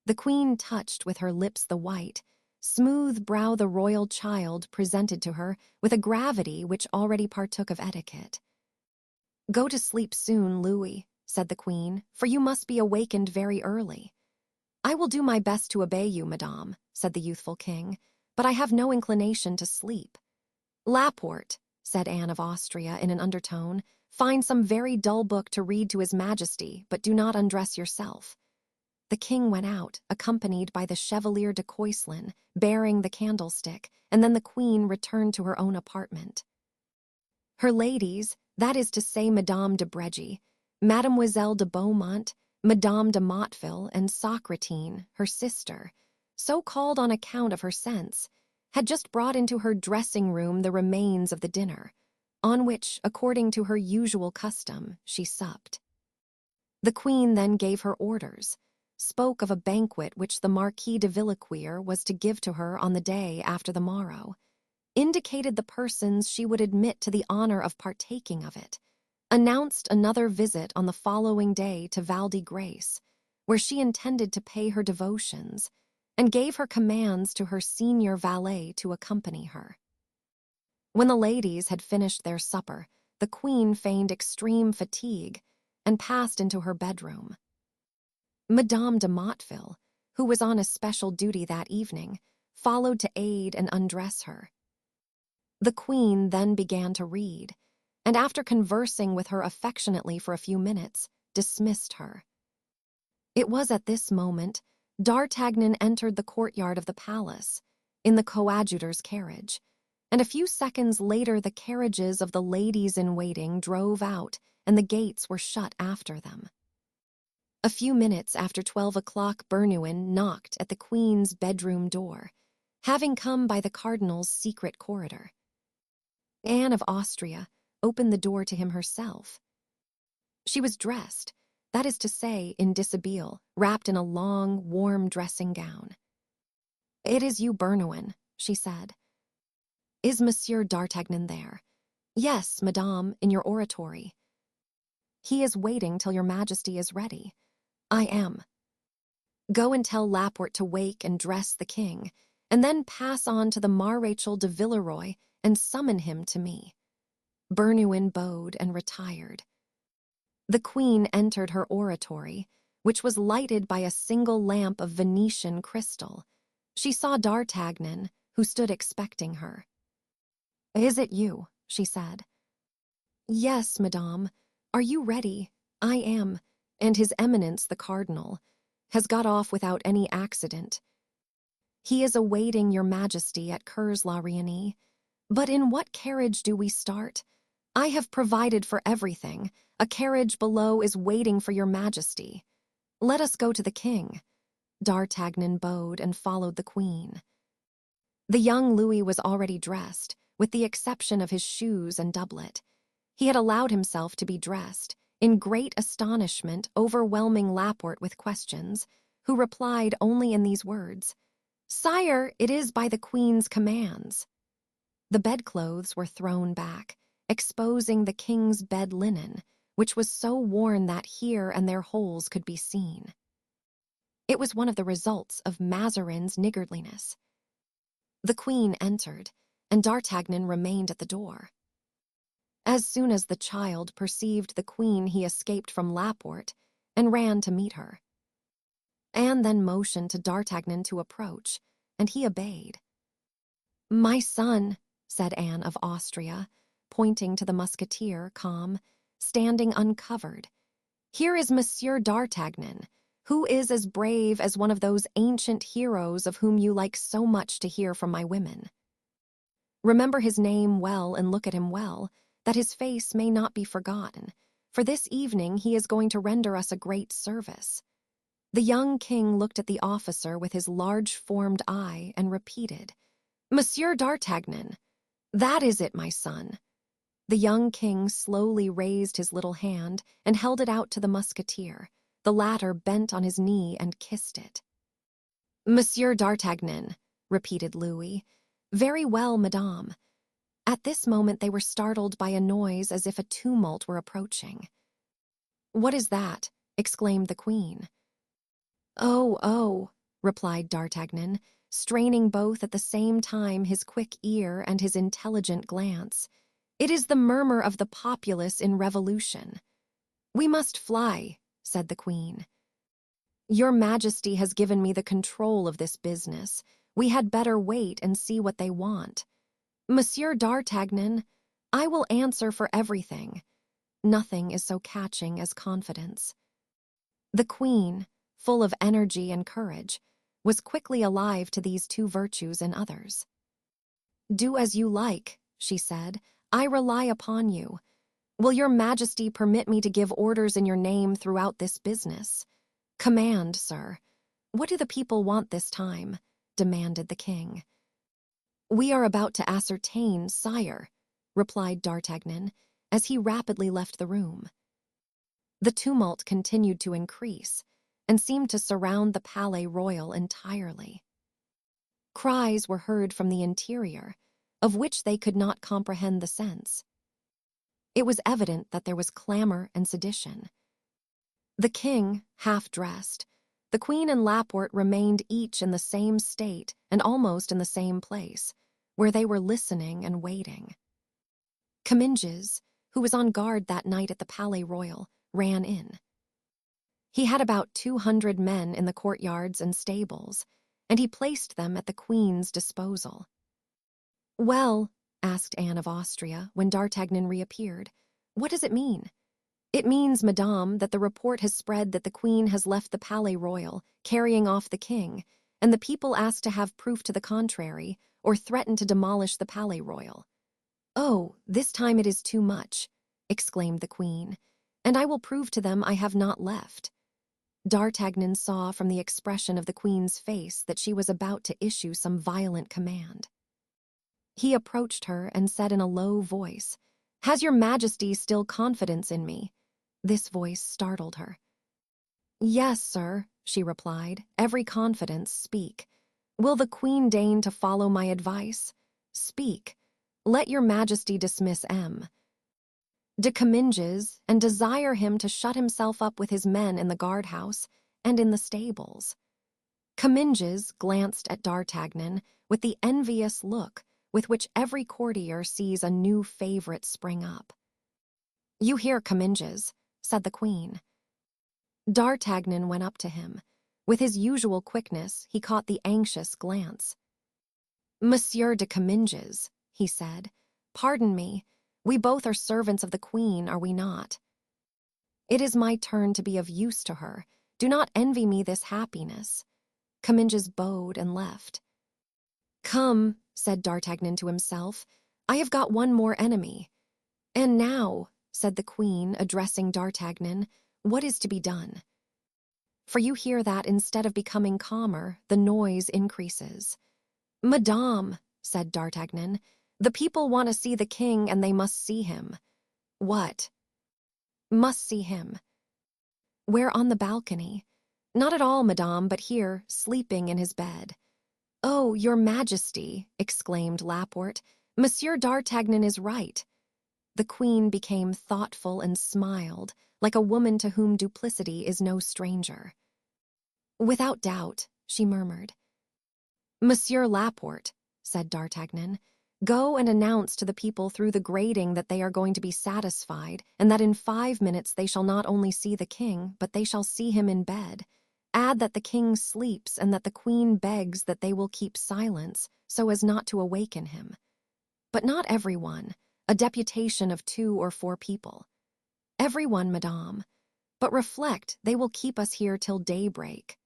The Queen touched with her lips the white, smooth brow the royal child presented to her with a gravity which already partook of etiquette. "Go to sleep soon, Louis," said the Queen, "for you must be awakened very early." "I will do my best to obey you, madame," said the youthful king, "but I have no inclination to sleep." "Laporte," said Anne of Austria in an undertone, "find some very dull book to read to His Majesty, but do not undress yourself." The king went out, accompanied by the Chevalier de Coislin, bearing the candlestick, and then the Queen returned to her own apartment. Her ladies, that is to say Madame de Bregy, Mademoiselle de Beaumont, Madame de Motteville, and Socratine, her sister, so called on account of her sense, had just brought into her dressing-room the remains of the dinner, on which, according to her usual custom, she supped. The Queen then gave her orders, spoke of a banquet which the Marquis de Villequier was to give to her on the day after the morrow, indicated the persons she would admit to the honor of partaking of it, announced another visit on the following day to Val-de-Grace, where she intended to pay her devotions, and gave her commands to her senior valet to accompany her. When the ladies had finished their supper, the Queen feigned extreme fatigue and passed into her bedroom. Madame de Motteville, who was on especial duty that evening, followed to aid and undress her. The Queen then began to read, and after conversing with her affectionately for a few minutes, dismissed her. It was at this moment D'Artagnan entered the courtyard of the palace, in the coadjutor's carriage, and a few seconds later the carriages of the ladies-in-waiting drove out and the gates were shut after them. A few minutes after 12 o'clock Bernouin knocked at the Queen's bedroom door, having come by the cardinal's secret corridor. Anne of Austria opened the door to him herself. She was dressed, that is to say, in dishabille, wrapped in a long, warm dressing gown. "It is you, Bernouin," she said. "Is Monsieur d'Artagnan there?" "Yes, madame, in your oratory." "He is waiting till your Majesty is ready." "I am." "Go and tell Laporte to wake and dress the king, and then pass on to the Maréchal de Villeroy and summon him to me." Bernouin bowed and retired. The Queen entered her oratory, which was lighted by a single lamp of Venetian crystal. She saw D'Artagnan, who stood expecting her. "Is it you?" she said. "Yes, madame. Are you ready?" "I am, and His Eminence the Cardinal has got off without any accident. He is awaiting your Majesty at Cours-la-Reine. But in what carriage do we start? I have provided for everything. A carriage below is waiting for your Majesty. Let us go to the king." D'Artagnan bowed and followed the Queen. The young Louis was already dressed, with the exception of his shoes and doublet. He had allowed himself to be dressed, in great astonishment, overwhelming Laporte with questions, who replied only in these words, "Sire, it is by the Queen's commands." The bedclothes were thrown back, exposing the king's bed linen, which was so worn that here and there holes could be seen. It was one of the results of Mazarin's niggardliness. The Queen entered, and D'Artagnan remained at the door. As soon as the child perceived the Queen, he escaped from Laporte and ran to meet her. Anne then motioned to D'Artagnan to approach, and he obeyed. "My son," said Anne of Austria, pointing to the musketeer, calm, standing uncovered, "here is Monsieur d'Artagnan, who is as brave as one of those ancient heroes of whom you like so much to hear from my women. Remember his name well and look at him well, that his face may not be forgotten, for this evening he is going to render us a great service." The young king looked at the officer with his large-formed eye and repeated, "Monsieur d'Artagnan, that is it, my son." The young king slowly raised his little hand and held it out to the musketeer. The latter bent on his knee and kissed it. "Monsieur d'Artagnan," repeated Louis. "Very well, madame." At this moment they were startled by a noise as if a tumult were approaching. "What is that?" exclaimed the queen. "Oh, oh," replied D'Artagnan, straining both at the same time his quick ear and his intelligent glance. "It is the murmur of the populace in revolution." "We must fly," said the queen. "Your Majesty has given me the control of this business. We had better wait and see what they want. Monsieur d'Artagnan, I will answer for everything. Nothing is so catching as confidence." The queen, full of energy and courage, was quickly alive to these two virtues in others. "Do as you like," she said. "I rely upon you. Will your Majesty permit me to give orders in your name throughout this business?" "Command, sir. What do the people want this time?" demanded the king. "We are about to ascertain, sire," replied D'Artagnan, as he rapidly left the room. The tumult continued to increase, and seemed to surround the Palais Royal entirely. Cries were heard from the interior, of which they could not comprehend the sense. It was evident that there was clamor and sedition. The king, half-dressed, the queen and Laporte remained each in the same state and almost in the same place, where they were listening and waiting. Comminges, who was on guard that night at the Palais Royal, ran in. He had about 200 men in the courtyards and stables, and he placed them at the queen's disposal. "Well," asked Anne of Austria when D'Artagnan reappeared, "what does it mean?" "It means, madame, that the report has spread that the queen has left the Palais Royal, carrying off the king, and the people ask to have proof to the contrary, or threaten to demolish the Palais Royal." "Oh, this time it is too much," exclaimed the queen, "and I will prove to them I have not left." D'Artagnan saw from the expression of the queen's face that she was about to issue some violent command. He approached her and said in a low voice, "Has your Majesty still confidence in me?" This voice startled her. "Yes, sir," she replied, "every confidence. Speak. Will the queen deign to follow my advice? Speak. Let your Majesty dismiss M. de Comminges and desire him to shut himself up with his men in the guardhouse and in the stables." Comminges glanced at D'Artagnan with the envious look with which every courtier sees a new favorite spring up. "You hear, Comminges," said the queen. D'Artagnan went up to him. With his usual quickness, he caught the anxious glance. "Monsieur de Comminges," he said, "pardon me. We both are servants of the queen, are we not? It is my turn to be of use to her. Do not envy me this happiness." Comminges bowed and left. "Come," said D'Artagnan to himself, "I have got one more enemy." "And now," said the queen, addressing D'Artagnan, "what is to be done? For you hear that, instead of becoming calmer, the noise increases." "Madame," said D'Artagnan, The people want to see the king and they must see him. What? Must see him. Where? On the balcony? Not at all, madame, but here, sleeping in his bed. Oh, your majesty, exclaimed Laporte. Monsieur d'Artagnan is right. The queen became thoughtful and smiled, like a woman to whom duplicity is no stranger. Without doubt, she murmured. Monsieur Laporte, said d'Artagnan, go and announce to the people through the grating that they are going to be satisfied, and that in 5 minutes they shall not only see the king, but they shall see him in bed. Add that the king sleeps and that the queen begs that they will keep silence so as not to awaken him. But not everyone, a deputation of 2 or 4 people. Everyone, madame. But reflect, they will keep us here till daybreak.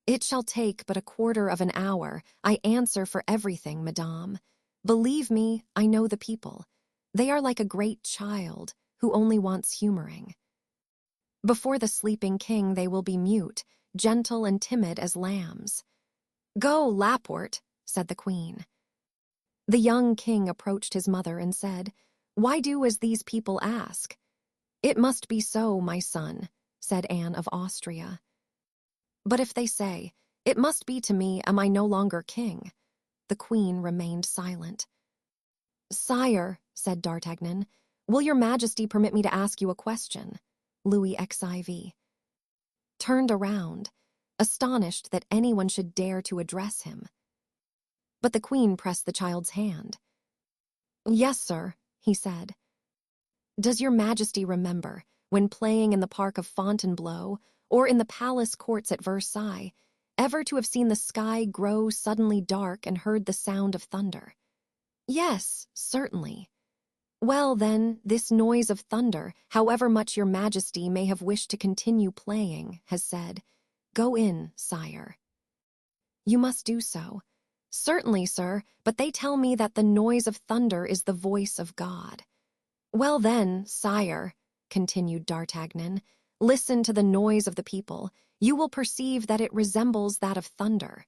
It shall take but a quarter of an hour. I answer for everything, madame. Believe me, I know the people. They are like a great child who only wants humoring. Before the sleeping king they will be mute, gentle and timid as lambs. Go, Laporte, said the queen. The young king approached his mother and said, Why do as these people ask? It must be so, my son, said Anne of Austria. But if they say, It must be to me, am I no longer king? The queen remained silent. Sire, said d'Artagnan, will your majesty permit me to ask you a question? Louis XIV turned around, astonished that anyone should dare to address him. But the queen pressed the child's hand. Yes, sir, he said. Does your majesty remember, when playing in the park of Fontainebleau, or in the palace courts at Versailles, ever to have seen the sky grow suddenly dark and heard the sound of thunder? Yes, certainly. Well, then, this noise of thunder, however much your majesty may have wished to continue playing, has said, Go in, sire. You must do so. Certainly, sir, but they tell me that the noise of thunder is the voice of God. Well then, sire, continued d'Artagnan, listen to the noise of the people. You will perceive that it resembles that of thunder.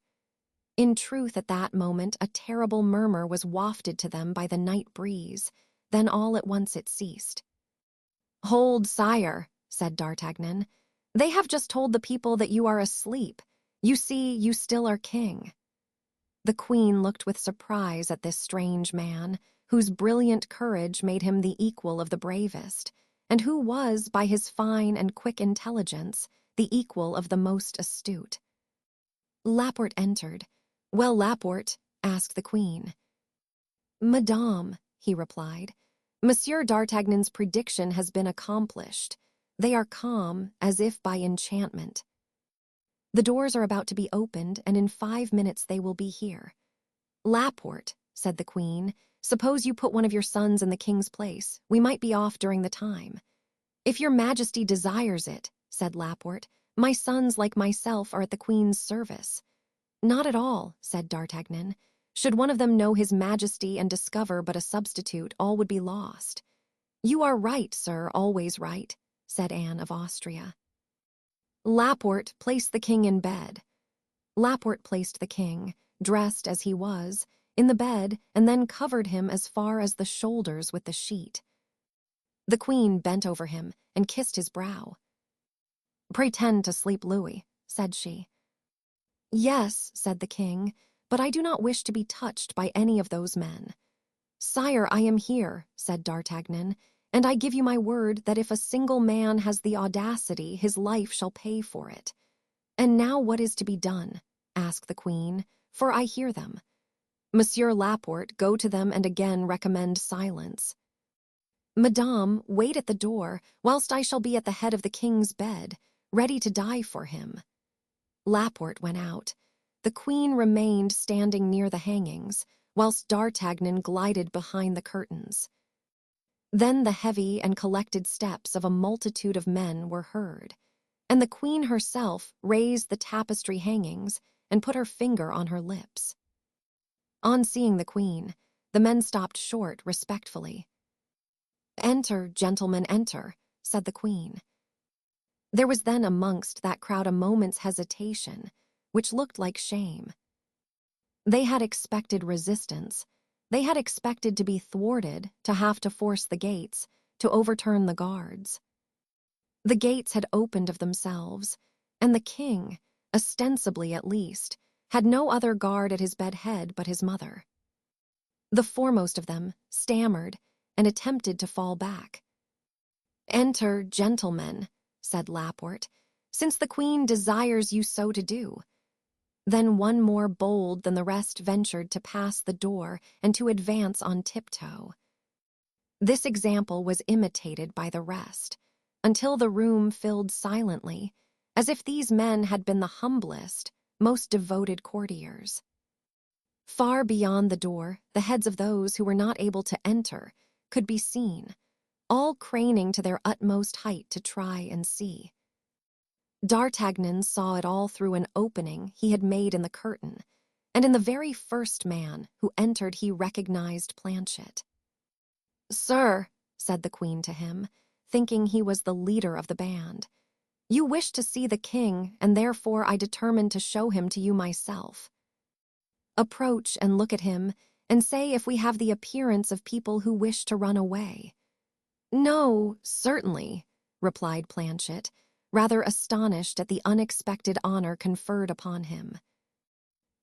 In truth, at that moment, a terrible murmur was wafted to them by the night breeze. Then all at once it ceased. Hold, sire, said d'Artagnan. They have just told the people that you are asleep. You see, you still are king. The queen looked with surprise at this strange man, whose brilliant courage made him the equal of the bravest, and who was, by his fine and quick intelligence, the equal of the most astute. Laporte entered. Well, Laporte, asked the queen. Madame, he replied, Monsieur d'Artagnan's prediction has been accomplished. They are calm, as if by enchantment. The doors are about to be opened, and in 5 minutes they will be here. Laporte, said the queen, suppose you put one of your sons in the king's place. We might be off during the time. If your majesty desires it, said Laporte, my sons, like myself, are at the queen's service. Not at all, said d'Artagnan. Should one of them know his majesty and discover but a substitute, all would be lost. You are right, sir, always right, said Anne of Austria. Laporte, place the king in bed. Laporte placed the king, dressed as he was, in the bed, and then covered him as far as the shoulders with the sheet. The queen bent over him and kissed his brow. Pretend to sleep, Louis, said she. Yes, said the king, but I do not wish to be touched by any of those men. Sire, I am here, said d'Artagnan, and I give you my word that if a single man has the audacity, his life shall pay for it. And now what is to be done? Asked the queen, for I hear them. Monsieur Laporte, go to them and again recommend silence. Madame, wait at the door, whilst I shall be at the head of the king's bed, ready to die for him. Laporte went out. The queen remained standing near the hangings, whilst d'Artagnan glided behind the curtains. Then the heavy and collected steps of a multitude of men were heard, and the queen herself raised the tapestry hangings and put her finger on her lips. On seeing the queen, the men stopped short respectfully. Enter, gentlemen, enter, said the queen. There was then amongst that crowd a moment's hesitation, which looked like shame. They had expected resistance, They had expected to be thwarted, to have to force the gates, to overturn the guards. The gates had opened of themselves, and the king, ostensibly at least, had no other guard at his bed head but his mother. The foremost of them stammered and attempted to fall back. "Enter, gentlemen," said Laporte, "since the queen desires you so to do." Then one more bold than the rest ventured to pass the door and to advance on tiptoe. This example was imitated by the rest, until the room filled silently, as if these men had been the humblest, most devoted courtiers. Far beyond the door, the heads of those who were not able to enter could be seen, all craning to their utmost height to try and see. D'Artagnan saw it all through an opening he had made in the curtain, and in the very first man who entered he recognized Planchet. "Sir," said the queen to him, thinking he was the leader of the band, "you wish to see the king, and therefore I determined to show him to you myself. Approach and look at him, and say if we have the appearance of people who wish to run away." "No, certainly," replied Planchet, rather astonished at the unexpected honor conferred upon him.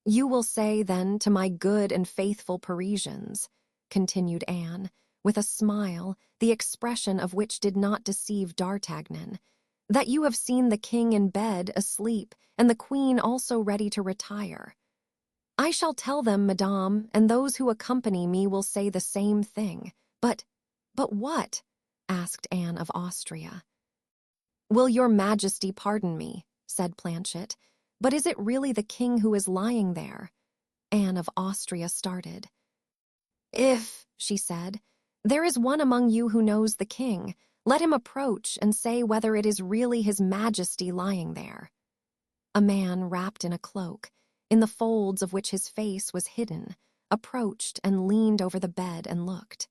"You will say, then, to my good and faithful Parisians," continued Anne, with a smile, the expression of which did not deceive D'Artagnan, "that you have seen the king in bed, asleep, and the queen also ready to retire. I shall tell them, madame, and those who accompany me will say the same thing. But what?" asked Anne of Austria. "Will your majesty pardon me," said Planchet, "but is it really the king who is lying there?" Anne of Austria started. "If," she said, "there is one among you who knows the king, let him approach and say whether it is really his majesty lying there." A man wrapped in a cloak, in the folds of which his face was hidden, approached and leaned over the bed and looked.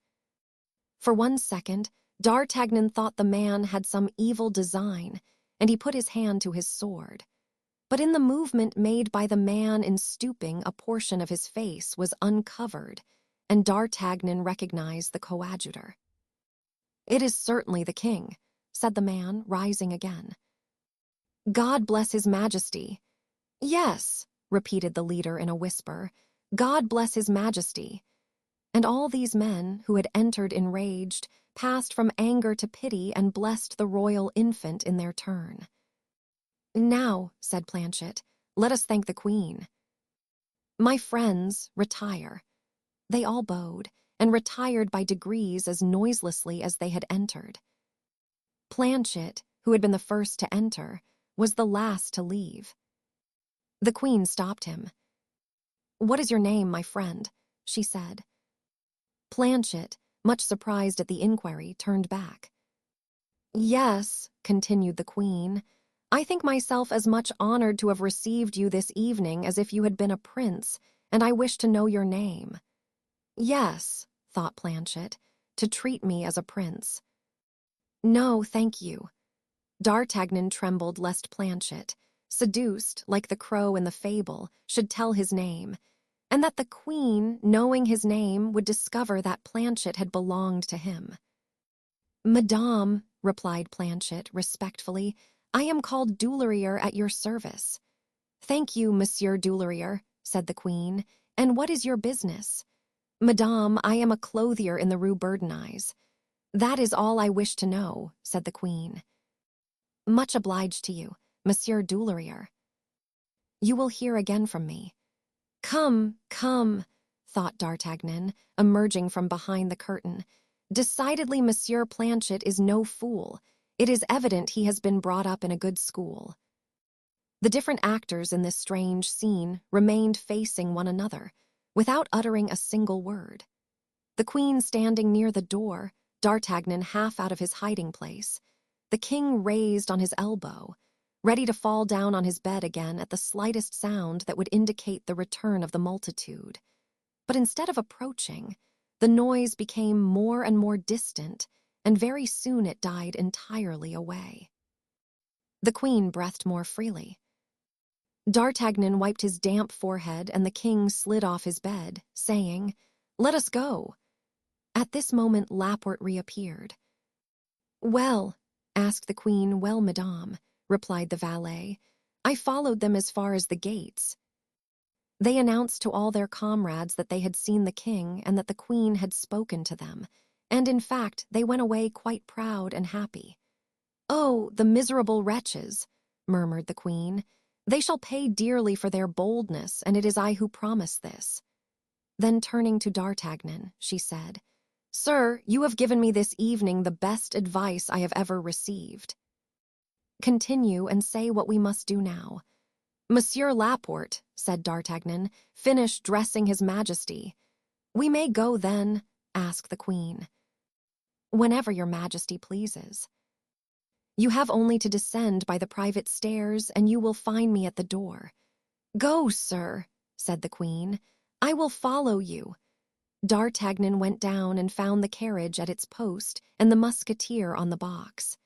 For 1 second, D'Artagnan thought the man had some evil design, and he put his hand to his sword. But in the movement made by the man in stooping, a portion of his face was uncovered, and D'Artagnan recognized the coadjutor. "It is certainly the king," said the man, rising again. "God bless his majesty." "Yes," repeated the leader in a whisper, "God bless his majesty." And all these men, who had entered enraged, passed from anger to pity and blessed the royal infant in their turn. "Now," said Planchet, "let us thank the queen." "My friends, retire." They all bowed, and retired by degrees as noiselessly as they had entered. Planchet, who had been the first to enter, was the last to leave. The queen stopped him. "What is your name, my friend?" she said. Planchet, much surprised at the inquiry, turned back. "Yes," continued the queen, "I think myself as much honored to have received you this evening as if you had been a prince, and I wish to know your name." "Yes," thought Planchet, "to treat me as a prince." "No, thank you." D'Artagnan trembled lest Planchet, seduced like the crow in the fable, should tell his name, and that the queen, knowing his name, would discover that Planchet had belonged to him. "Madame," replied Planchet respectfully, "I am called Doulerier at your service." "Thank you, Monsieur Doulerier," said the queen, "and what is your business?" "Madame, I am a clothier in the Rue Bourdonnais." "That is all I wish to know," said the queen. "Much obliged to you, Monsieur Doulerier." "You will hear again from me." "Come, come," thought D'Artagnan, emerging from behind the curtain. "Decidedly Monsieur Planchet is no fool. It is evident he has been brought up in a good school." The different actors in this strange scene remained facing one another, without uttering a single word. The queen standing near the door, D'Artagnan half out of his hiding place, the king raised on his elbow, ready to fall down on his bed again at the slightest sound that would indicate the return of the multitude. But instead of approaching, the noise became more and more distant, and very soon it died entirely away. The queen breathed more freely. D'Artagnan wiped his damp forehead, and the king slid off his bed, saying, Let us go." At this moment Laporte reappeared. "Well," asked the queen. "Well, madame," replied the valet, "I followed them as far as the gates." They announced to all their comrades that they had seen the king and that the queen had spoken to them, and in fact they went away quite proud and happy. "Oh, the miserable wretches," murmured the queen. "They shall pay dearly for their boldness, and it is I who promise this." Then turning to D'Artagnan, she said, "Sir, you have given me this evening the best advice I have ever received. Continue and say what we must do now." "Monsieur Laporte," said D'Artagnan, "finish dressing his majesty." "We may go then?" asked the queen. "Whenever your majesty pleases. You have only to descend by the private stairs, and you will find me at the door." "Go, sir," said the queen. "I will follow you." D'Artagnan went down and found the carriage at its post and the musketeer on the box.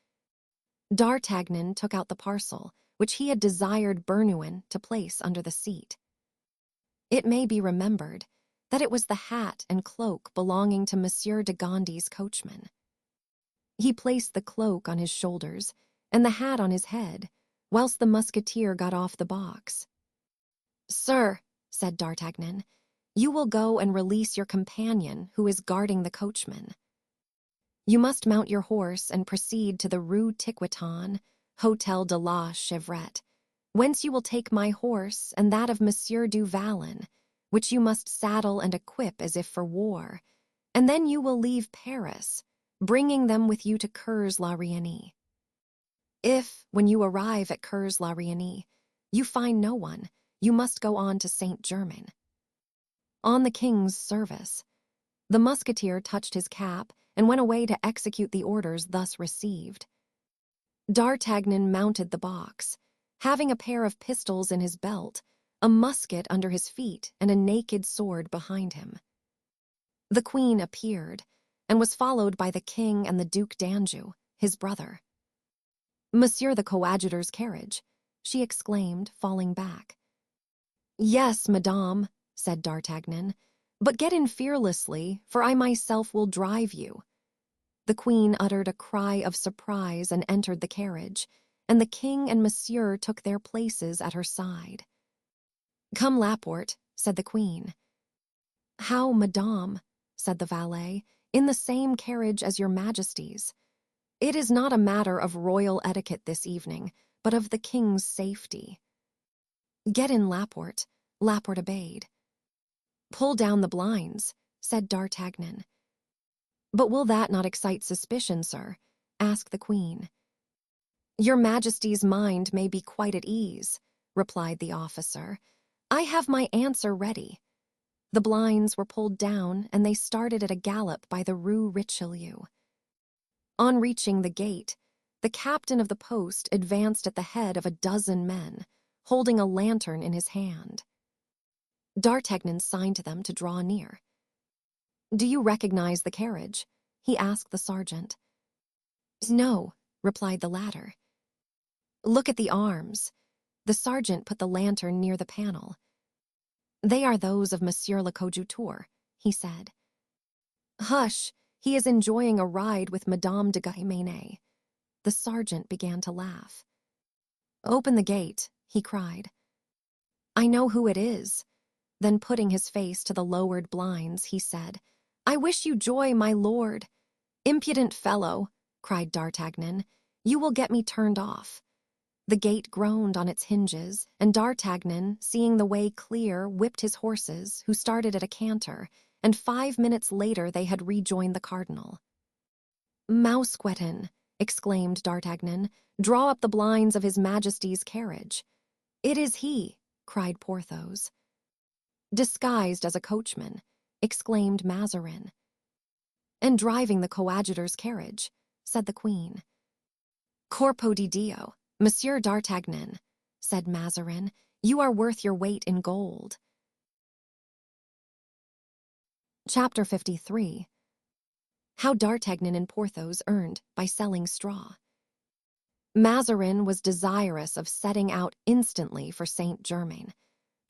D'Artagnan took out the parcel, which he had desired Bernouin to place under the seat. It may be remembered that it was the hat and cloak belonging to Monsieur de Gondy's coachman. He placed the cloak on his shoulders and the hat on his head, whilst the musketeer got off the box. "Sir," said D'Artagnan, "you will go and release your companion who is guarding the coachman. You must mount your horse and proceed to the Rue Tiquetonne, Hôtel de la Chevrette, whence you will take my horse and that of Monsieur du Vallon, which you must saddle and equip as if for war, and then you will leave Paris, bringing them with you to Cours-la-Reine. If, when you arrive at Cours-la-Reine, you find no one, you must go on to Saint-Germain. On the king's service." The musketeer touched his cap and went away to execute the orders thus received. D'Artagnan mounted the box, having a pair of pistols in his belt, a musket under his feet, and a naked sword behind him. The queen appeared, and was followed by the king and the Duc d'Anjou, his brother. "Monsieur the coadjutor's carriage," she exclaimed, falling back. "Yes, madame," said D'Artagnan, "but get in fearlessly, for I myself will drive you." The queen uttered a cry of surprise and entered the carriage, and the king and monsieur took their places at her side. "Come, Laporte," said the queen. "How, madame?" said the valet. "In the same carriage as your majesty's. It is not a matter of royal etiquette this evening, but of the king's safety." "Get in, Laporte." Laporte obeyed. "Pull down the blinds," said D'Artagnan. "But will that not excite suspicion, sir?" asked the queen. "Your majesty's mind may be quite at ease," replied the officer. "I have my answer ready." The blinds were pulled down, and they started at a gallop by the Rue Richelieu. On reaching the gate, the captain of the post advanced at the head of a dozen men, holding a lantern in his hand. D'Artagnan signed to them to draw near. "Do you recognize the carriage?" he asked the sergeant. "No," replied the latter. "Look at the arms." The sergeant put the lantern near the panel. "They are those of Monsieur le Coadjuteur," he said. "Hush, he is enjoying a ride with Madame de Guémené." The sergeant began to laugh. "Open the gate," he cried. "I know who it is." Then putting his face to the lowered blinds, he said, "I wish you joy, my lord." "Impudent fellow," cried D'Artagnan, "you will get me turned off." The gate groaned on its hinges, and D'Artagnan, seeing the way clear, whipped his horses, who started at a canter, and 5 minutes later they had rejoined the cardinal. "Mousqueton," exclaimed D'Artagnan, "draw up the blinds of his majesty's carriage." "It is he," cried Porthos. "Disguised as a coachman," exclaimed Mazarin. "And driving the coadjutor's carriage," said the queen. "Corpo di Dio, Monsieur d'Artagnan," said Mazarin, "you are worth your weight in gold." Chapter 53. How D'Artagnan and Porthos earned by selling straw. Mazarin was desirous of setting out instantly for Saint-Germain,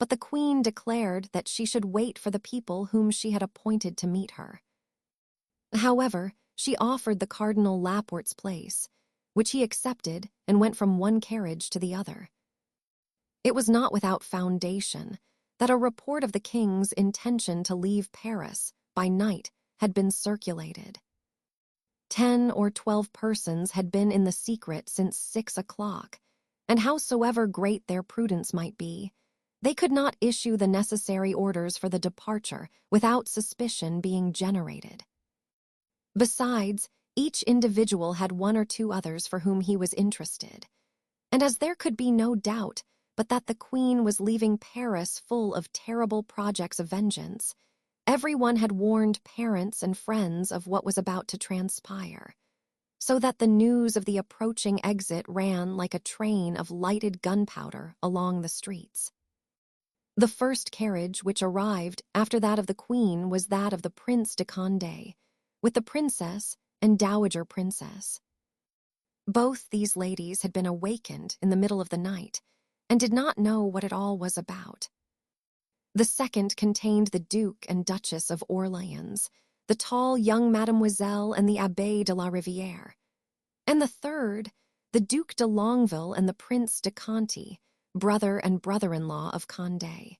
but the queen declared that she should wait for the people whom she had appointed to meet her. However, she offered the Cardinal Laporte's place, which he accepted and went from one carriage to the other. It was not without foundation that a report of the king's intention to leave Paris by night had been circulated. 10 or 12 persons had been in the secret since 6 o'clock, and howsoever great their prudence might be, they could not issue the necessary orders for the departure without suspicion being generated. Besides, each individual had one or two others for whom he was interested, and as there could be no doubt but that the queen was leaving Paris full of terrible projects of vengeance, everyone had warned parents and friends of what was about to transpire, so that the news of the approaching exit ran like a train of lighted gunpowder along the streets. The first carriage which arrived after that of the queen was that of the Prince de Condé, with the princess and dowager princess. Both these ladies had been awakened in the middle of the night and did not know what it all was about. The second contained the Duke and Duchess of Orleans, the tall young Mademoiselle and the Abbé de la Rivière, and the third, the Duc de Longueville and the Prince de Conti, brother and brother-in-law of Condé.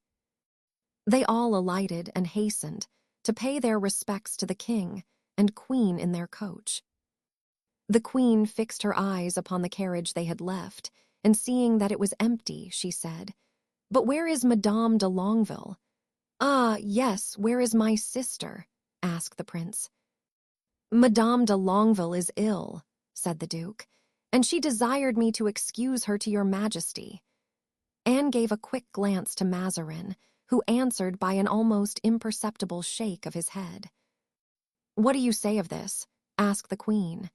They all alighted and hastened to pay their respects to the king and queen in their coach. The queen fixed her eyes upon the carriage they had left, and seeing that it was empty, she said, "But where is Madame de Longueville?" "Ah, yes, where is my sister?" asked the prince. "Madame de Longueville is ill," said the duke, "and she desired me to excuse her to your majesty." Anne gave a quick glance to Mazarin, who answered by an almost imperceptible shake of his head. "What do you say of this?" asked the queen.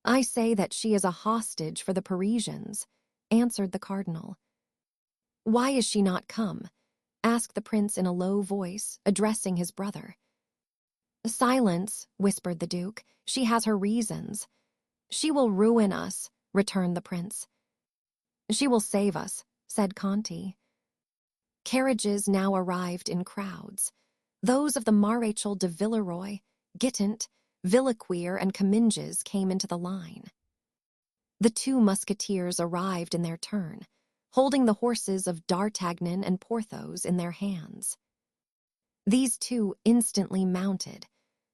"I say that she is a hostage for the Parisians," answered the cardinal. "Why is she not come?" asked the prince in a low voice, addressing his brother. "Silence," whispered the duke. "She has her reasons." "She will ruin us," returned the prince. "She will save us," said Conti. Carriages now arrived in crowds. Those of the Maréchal de Villeroy, Guitant, Villequier, and Comminges came into the line. The 2 musketeers arrived in their turn, holding the horses of D'Artagnan and Porthos in their hands. These 2 instantly mounted,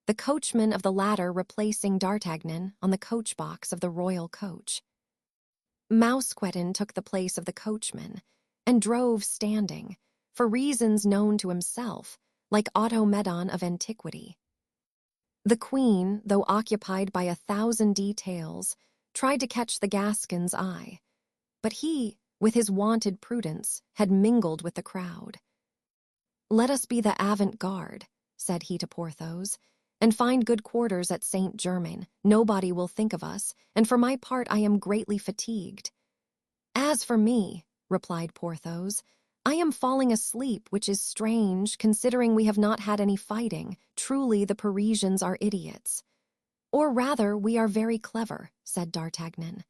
the coachman of the latter replacing D'Artagnan on the coach-box of the royal coach. Mousqueton took the place of the coachman, and drove standing, for reasons known to himself, like Automedon of antiquity. The queen, though occupied by 1,000 details, tried to catch the Gascon's eye, but he, with his wonted prudence, had mingled with the crowd. "Let us be the avant-garde," said he to Porthos, "and find good quarters at Saint-Germain. Nobody will think of us, and for my part I am greatly fatigued." "As for me," replied Porthos, "I am falling asleep, which is strange, considering we have not had any fighting. Truly, the Parisians are idiots." "Or rather, we are very clever," said D'Artagnan.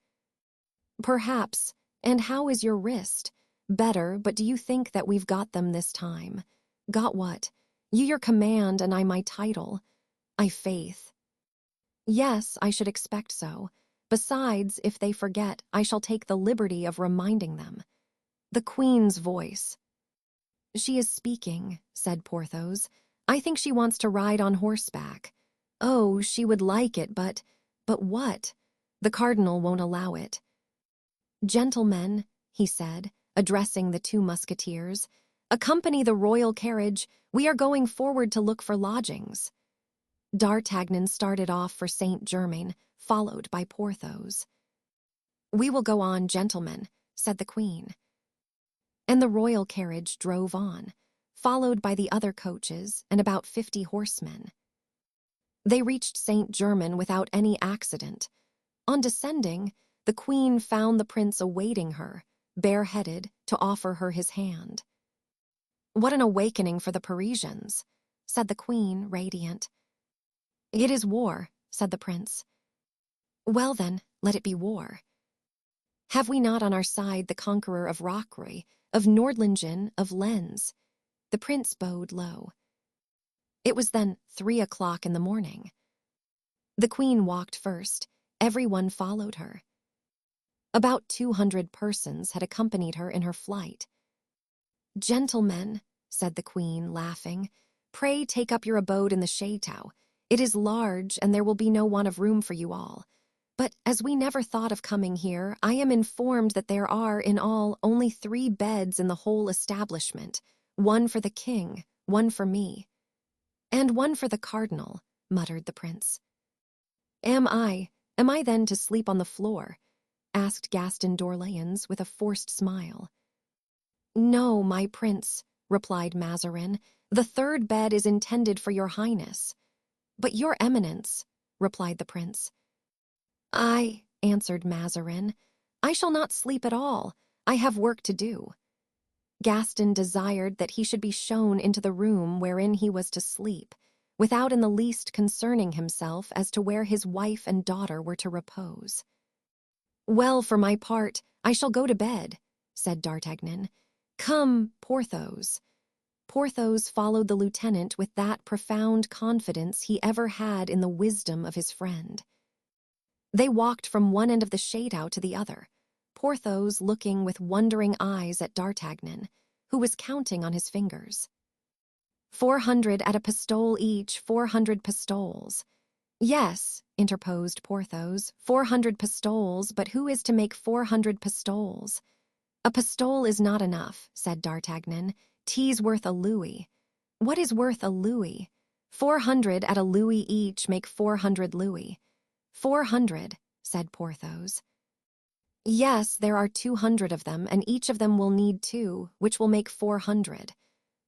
"Perhaps. And how is your wrist?" "Better, but do you think that we've got them this time?" "Got what?" "You your command, and I my title." "I' faith." "Yes, I should expect so. Besides, if they forget, I shall take the liberty of reminding them." The queen's voice. "She is speaking," said Porthos. "I think she wants to ride on horseback." "Oh, she would like it, but what?" "The cardinal won't allow it." "Gentlemen," he said, addressing the 2 musketeers, "accompany the royal carriage. We are going forward to look for lodgings." D'Artagnan started off for Saint-Germain, followed by Porthos. "We will go on, gentlemen," said the queen. And the royal carriage drove on, followed by the other coaches and about 50 horsemen. They reached Saint-Germain without any accident. On descending, the queen found the prince awaiting her, bareheaded, to offer her his hand. "What an awakening for the Parisians," said the queen, radiant. "It is war," said the prince. "Well then, let it be war. Have we not on our side the conqueror of Rocroi, of Nordlingen, of Lens. The prince bowed low. It was then 3 o'clock in the morning. The queen walked first. Everyone followed her. About 200 persons had accompanied her in her flight. "Gentlemen," said the queen, laughing, "pray take up your abode in the chateau. It is large, and there will be no want of room for you all. But as we never thought of coming here, I am informed that there are, in all, only 3 beds in the whole establishment, 1 for the king, 1 for me." "And 1 for the cardinal," muttered the prince. Am I then to sleep on the floor?" asked Gaston d'Orléans with a forced smile. "No, my prince," replied Mazarin. "The 3rd bed is intended for your highness." "But your eminence," replied the prince. "I," answered Mazarin, "I shall not sleep at all. I have work to do." Gaston desired that he should be shown into the room wherein he was to sleep, without in the least concerning himself as to where his wife and daughter were to repose. "Well, for my part, I shall go to bed," said D'Artagnan. "Come, Porthos." Porthos followed the lieutenant with that profound confidence he ever had in the wisdom of his friend. They walked from one end of the chateau to the other, Porthos looking with wondering eyes at D'Artagnan, who was counting on his fingers. 400 at a pistole each, 400 pistoles. "Yes," interposed Porthos, 400 pistoles, but who is to make 400 pistoles?" "A pistole is not enough," said D'Artagnan. "'Tis worth a louis." "What is worth a louis?" 400 at a louis each make 400 louis. 400, said Porthos. "Yes, there are 200 of them, and each of them will need 2, which will make 400.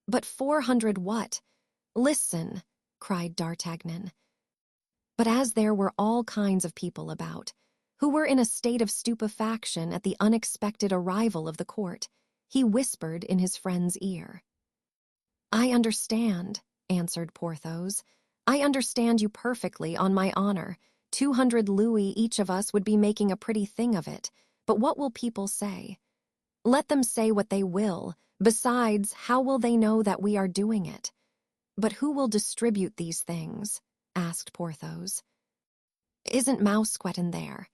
"But 400 what?" "Listen," cried D'Artagnan. But as there were all kinds of people about, who were in a state of stupefaction at the unexpected arrival of the court, he whispered in his friend's ear. "I understand," answered Porthos. "I understand you perfectly, on my honor. 200 louis each of us would be making a pretty thing of it, but what will people say? Let them say what they will. Besides, how will they know that we are doing it? But who will distribute these things?" asked Porthos. "Isn't Mousqueton there?"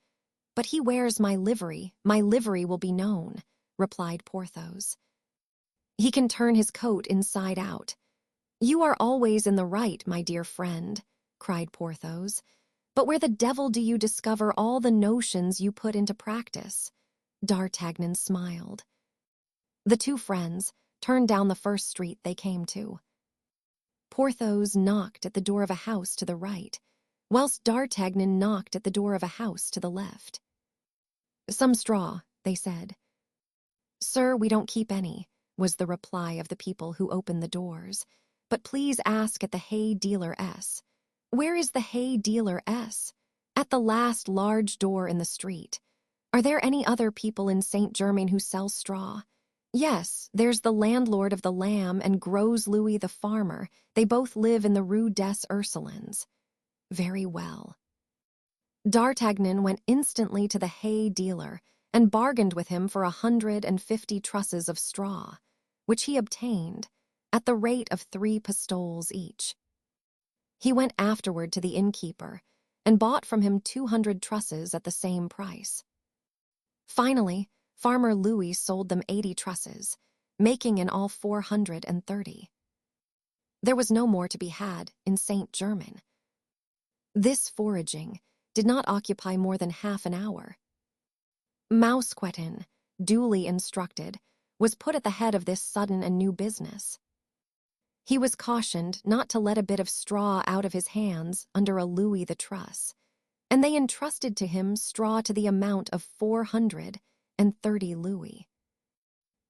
"But he wears my livery. My livery will be known," replied Porthos. "He can turn his coat inside out." "You are always in the right, my dear friend," cried Porthos. "But where the devil do you discover all the notions you put into practice?" D'Artagnan smiled. The two friends turned down the first street they came to. Porthos knocked at the door of a house to the right, whilst D'Artagnan knocked at the door of a house to the left. "Some straw," they said. "Sir, we don't keep any," was the reply of the people who opened the doors. "But please ask at the hay dealer S." "Where is the hay dealer S?" "At the last large door in the street." "Are there any other people in Saint-Germain who sell straw?" "Yes, there's the landlord of the Lamb and Gros Louis the farmer. They both live in the Rue des Ursulines." "Very well." D'Artagnan went instantly to the hay dealer and bargained with him for 150 trusses of straw, which he obtained, at the rate of 3 pistoles each. He went afterward to the innkeeper and bought from him 200 trusses at the same price. Finally, Farmer Louis sold them 80 trusses, making in all 430. There was no more to be had in Saint-Germain. This foraging did not occupy more than half an hour. Mousqueton, duly instructed, was put at the head of this sudden and new business. He was cautioned not to let a bit of straw out of his hands under a louis the truss, and they entrusted to him straw to the amount of 430 louis.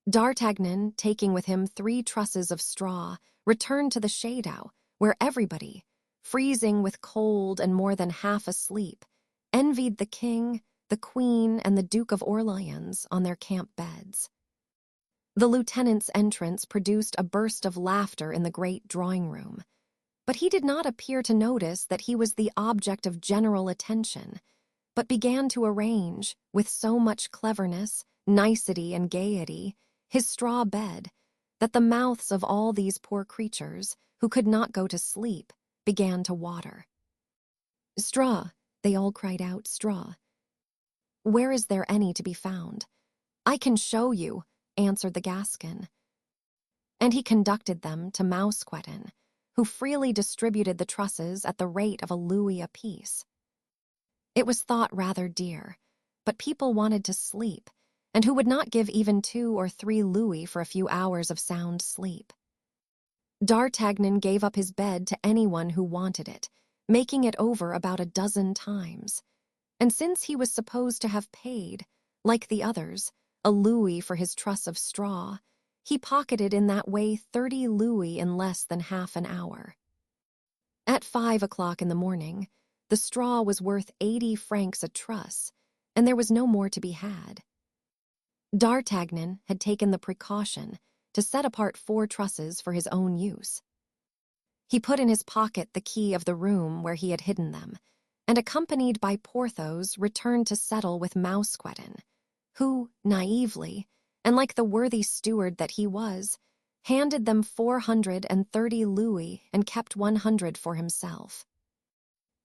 D'Artagnan, taking with him 3 trusses of straw, returned to the chateau, where everybody, freezing with cold and more than half asleep, envied the king, the queen, and the Duke of Orleans on their camp beds. The lieutenant's entrance produced a burst of laughter in the great drawing-room, but he did not appear to notice that he was the object of general attention, but began to arrange, with so much cleverness, nicety, and gaiety, his straw bed, that the mouths of all these poor creatures, who could not go to sleep, began to water. "Straw," they all cried out, "straw. Where is there any to be found?" "I can show you," answered the Gascon. And he conducted them to Mousqueton, who freely distributed the trusses at the rate of a louis apiece. It was thought rather dear, but people wanted to sleep, and who would not give even 2 or 3 louis for a few hours of sound sleep? D'Artagnan gave up his bed to anyone who wanted it, making it over about a dozen times. And since he was supposed to have paid, like the others, a louis for his truss of straw, he pocketed in that way 30 louis in less than half an hour. At 5 o'clock in the morning, the straw was worth 80 francs a truss, and there was no more to be had. D'Artagnan had taken the precaution to set apart 4 trusses for his own use. He put in his pocket the key of the room where he had hidden them, and accompanied by Porthos returned to settle with Mousqueton, who, naively, and like the worthy steward that he was, handed them 430 louis and kept 100 for himself.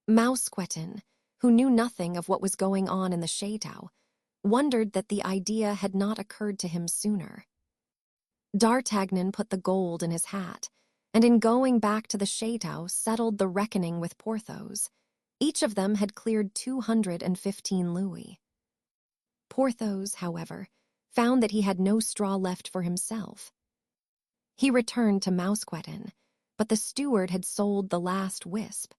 Mousqueton, who knew nothing of what was going on in the chateau, wondered that the idea had not occurred to him sooner. D'Artagnan put the gold in his hat, and in going back to the chateau settled the reckoning with Porthos. Each of them had cleared 215 louis. Porthos, however, found that he had no straw left for himself. He returned to Mousqueton, but the steward had sold the last wisp.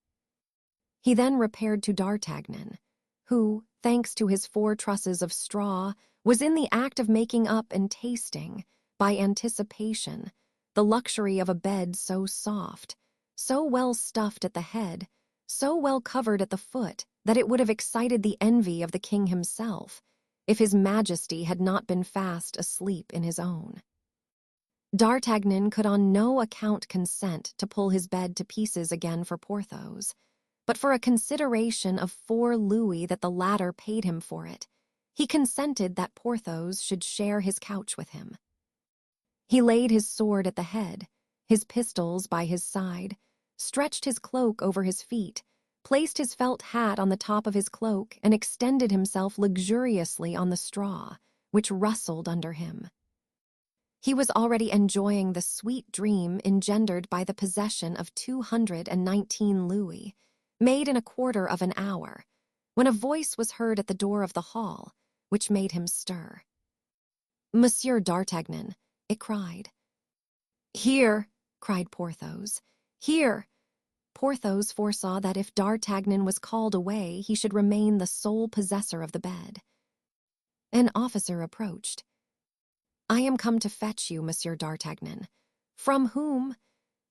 He then repaired to D'Artagnan, who, thanks to his 4 trusses of straw, was in the act of making up and tasting, by anticipation, the luxury of a bed so soft, so well stuffed at the head, so well covered at the foot, that it would have excited the envy of the king himself, if his majesty had not been fast asleep in his own. D'Artagnan could on no account consent to pull his bed to pieces again for Porthos, but for a consideration of 4 louis that the latter paid him for it, he consented that Porthos should share his couch with him. He laid his sword at the head, his pistols by his side, stretched his cloak over his feet, placed his felt hat on the top of his cloak, and extended himself luxuriously on the straw, which rustled under him. He was already enjoying the sweet dream engendered by the possession of 219 louis, made in a quarter of an hour, when a voice was heard at the door of the hall, which made him stir. "Monsieur d'Artagnan," it cried. "Here," cried Porthos. "Here." Porthos foresaw that if D'Artagnan was called away, he should remain the sole possessor of the bed. An officer approached. "I am come to fetch you, Monsieur d'Artagnan." "From whom?"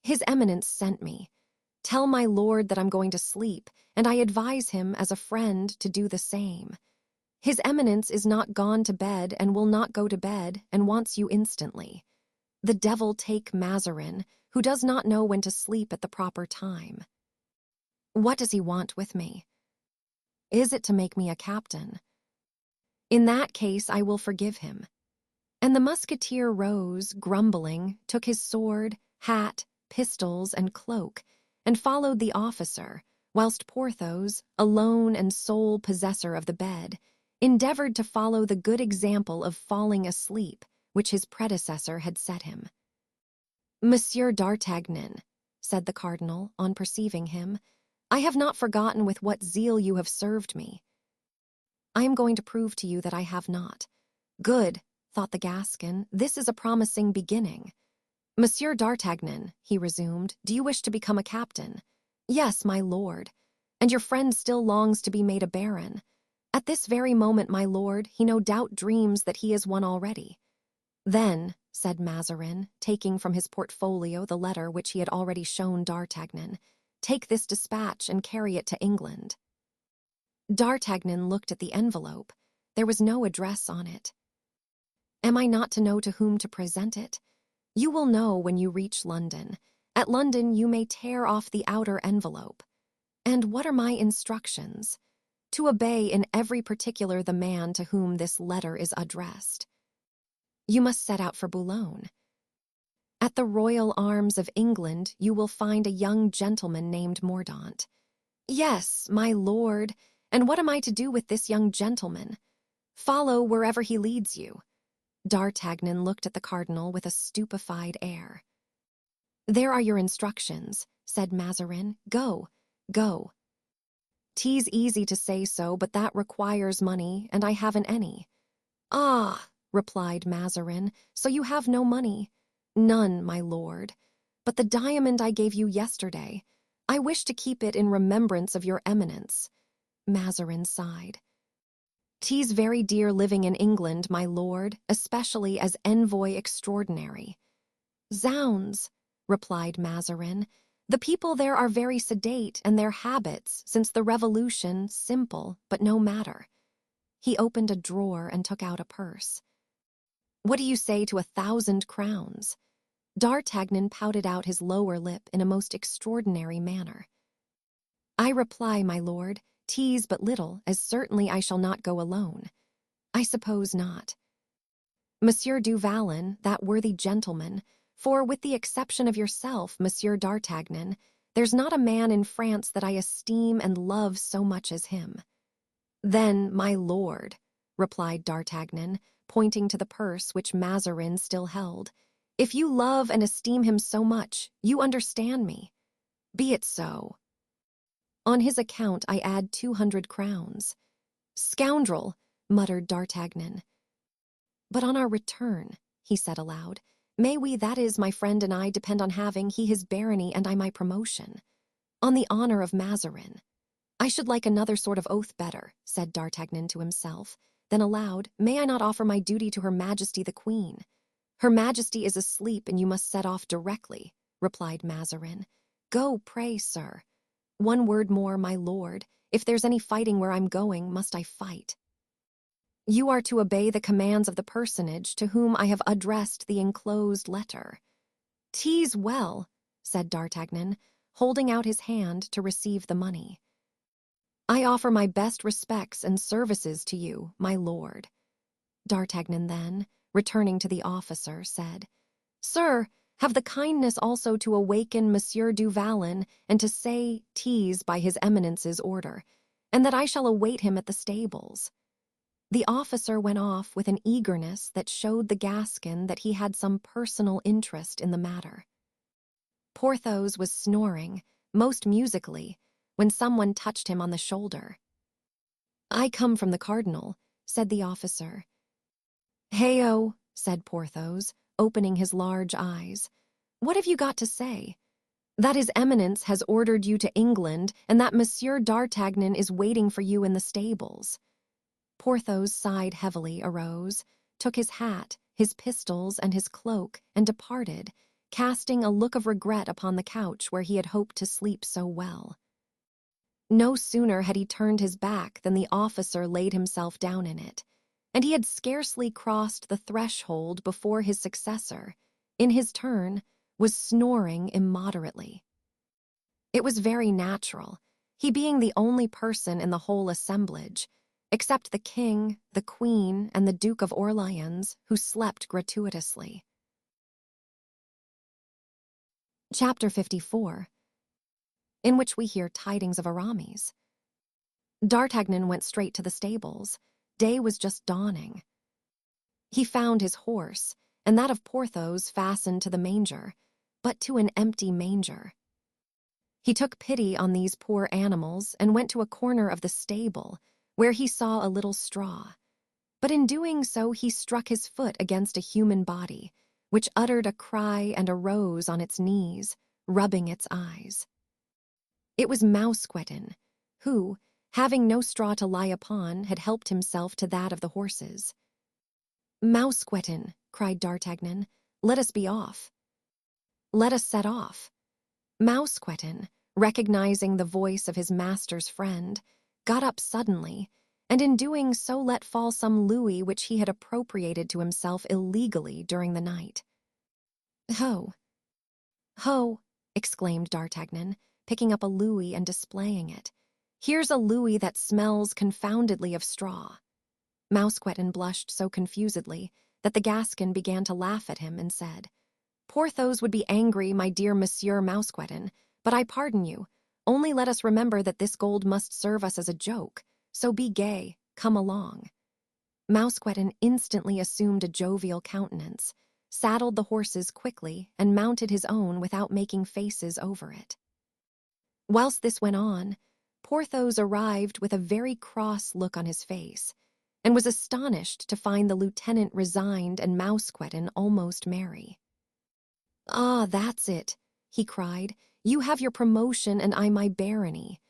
"His Eminence sent me. Tell my lord that I'm going to sleep, and I advise him as a friend to do the same. His Eminence is not gone to bed and will not go to bed and wants you instantly. The devil take Mazarin, who does not know when to sleep at the proper time." "What does he want with me?" "Is it to make me a captain?" "In that case I will forgive him." And the musketeer rose, grumbling, took his sword, hat, pistols, and cloak, and followed the officer, whilst Porthos, alone and sole possessor of the bed, endeavored to follow the good example of falling asleep which his predecessor had set him. "Monsieur d'Artagnan," said the cardinal, on perceiving him, "I have not forgotten with what zeal you have served me. I am going to prove to you that I have not." "Good," thought the Gascon, "this is a promising beginning." "Monsieur d'Artagnan," he resumed, "do you wish to become a captain?" "Yes, my lord." "And your friend still longs to be made a baron?" "At this very moment, my lord, he no doubt dreams that he is one already." "Then," said Mazarin, taking from his portfolio the letter which he had already shown D'Artagnan, "take this dispatch and carry it to England." D'Artagnan looked at the envelope. There was no address on it. "Am I not to know to whom to present it?" "You will know when you reach London. At London you may tear off the outer envelope." "And what are my instructions?" "To obey in every particular the man to whom this letter is addressed." You must set out for Boulogne. At the Royal Arms of England you will find a young gentleman named Mordaunt. Yes, my lord, and what am I to do with this young gentleman? Follow wherever he leads you. D'Artagnan looked at the cardinal with a stupefied air. There are your instructions, said Mazarin. Go, go. 'Tis easy to say so, but that requires money, and I haven't any. Ah, replied Mazarin, so you have no money? None, my lord. But the diamond I gave you yesterday, I wish to keep it in remembrance of your eminence. Mazarin sighed. 'Tis very dear living in England, my lord, especially as envoy extraordinary. Zounds, replied Mazarin, the people there are very sedate, and their habits, since the Revolution, simple, but no matter. He opened a drawer and took out a purse. What do you say to 1,000 crowns? D'Artagnan pouted out his lower lip in a most extraordinary manner. I reply, my lord, 'tis but little, as certainly I shall not go alone. I suppose not. Monsieur du Vallon, that worthy gentleman, for with the exception of yourself, Monsieur d'Artagnan, there's not a man in France that I esteem and love so much as him. Then, my lord, replied D'Artagnan, pointing to the purse which Mazarin still held, if you love and esteem him so much, you understand me. Be it so. On his account I add 200 crowns. Scoundrel, muttered D'Artagnan. But on our return, he said aloud, may we, that is, my friend and I, depend on having he his barony and I my promotion. On the honor of Mazarin. I should like another sort of oath better, said D'Artagnan to himself. Then aloud, may I not offer my duty to Her Majesty the Queen? Her Majesty is asleep and you must set off directly, replied Mazarin. Go, pray, sir. One word more, my lord. If there's any fighting where I'm going, must I fight? You are to obey the commands of the personage to whom I have addressed the enclosed letter. 'Tis well, said D'Artagnan, holding out his hand to receive the money. I offer my best respects and services to you, my lord. D'Artagnan then, returning to the officer, said, Sir, have the kindness also to awaken Monsieur du Vallon and to say 'tis by his eminence's order, and that I shall await him at the stables. The officer went off with an eagerness that showed the Gascon that he had some personal interest in the matter. Porthos was snoring, most musically, when someone touched him on the shoulder. I come from the cardinal, said the officer. Hey-o, said Porthos, opening his large eyes. What have you got to say? That his eminence has ordered you to England, and that Monsieur d'Artagnan is waiting for you in the stables. Porthos sighed heavily, arose, took his hat, his pistols, and his cloak, and departed, casting a look of regret upon the couch where he had hoped to sleep so well. No sooner had he turned his back than the officer laid himself down in it, and he had scarcely crossed the threshold before his successor, in his turn, was snoring immoderately. It was very natural, he being the only person in the whole assemblage, except the king, the queen, and the Duke of Orleans, who slept gratuitously. Chapter 54, in which we hear tidings of Aramis. D'Artagnan went straight to the stables. Day was just dawning. He found his horse, and that of Porthos fastened to the manger, but to an empty manger. He took pity on these poor animals and went to a corner of the stable, where he saw a little straw. But in doing so he struck his foot against a human body, which uttered a cry and arose on its knees, rubbing its eyes. It was Mousqueton, who, having no straw to lie upon, had helped himself to that of the horses. Mousqueton, cried D'Artagnan, let us be off. Let us set off. Mousqueton, recognizing the voice of his master's friend, got up suddenly, and in doing so let fall some louis which he had appropriated to himself illegally during the night. Ho! Ho! Exclaimed D'Artagnan, picking up a louis and displaying it. Here's a louis that smells confoundedly of straw. Mousqueton blushed so confusedly that the Gascon began to laugh at him and said, "Porthos would be angry, my dear Monsieur Mousqueton, but I pardon you. Only let us remember that this gold must serve us as a joke. So be gay, come along." Mousqueton instantly assumed a jovial countenance, saddled the horses quickly, and mounted his own without making faces over it. Whilst this went on, Porthos arrived with a very cross look on his face, and was astonished to find the lieutenant resigned and Mousqueton almost merry. "Ah, that's it," he cried. "You have your promotion and I my barony."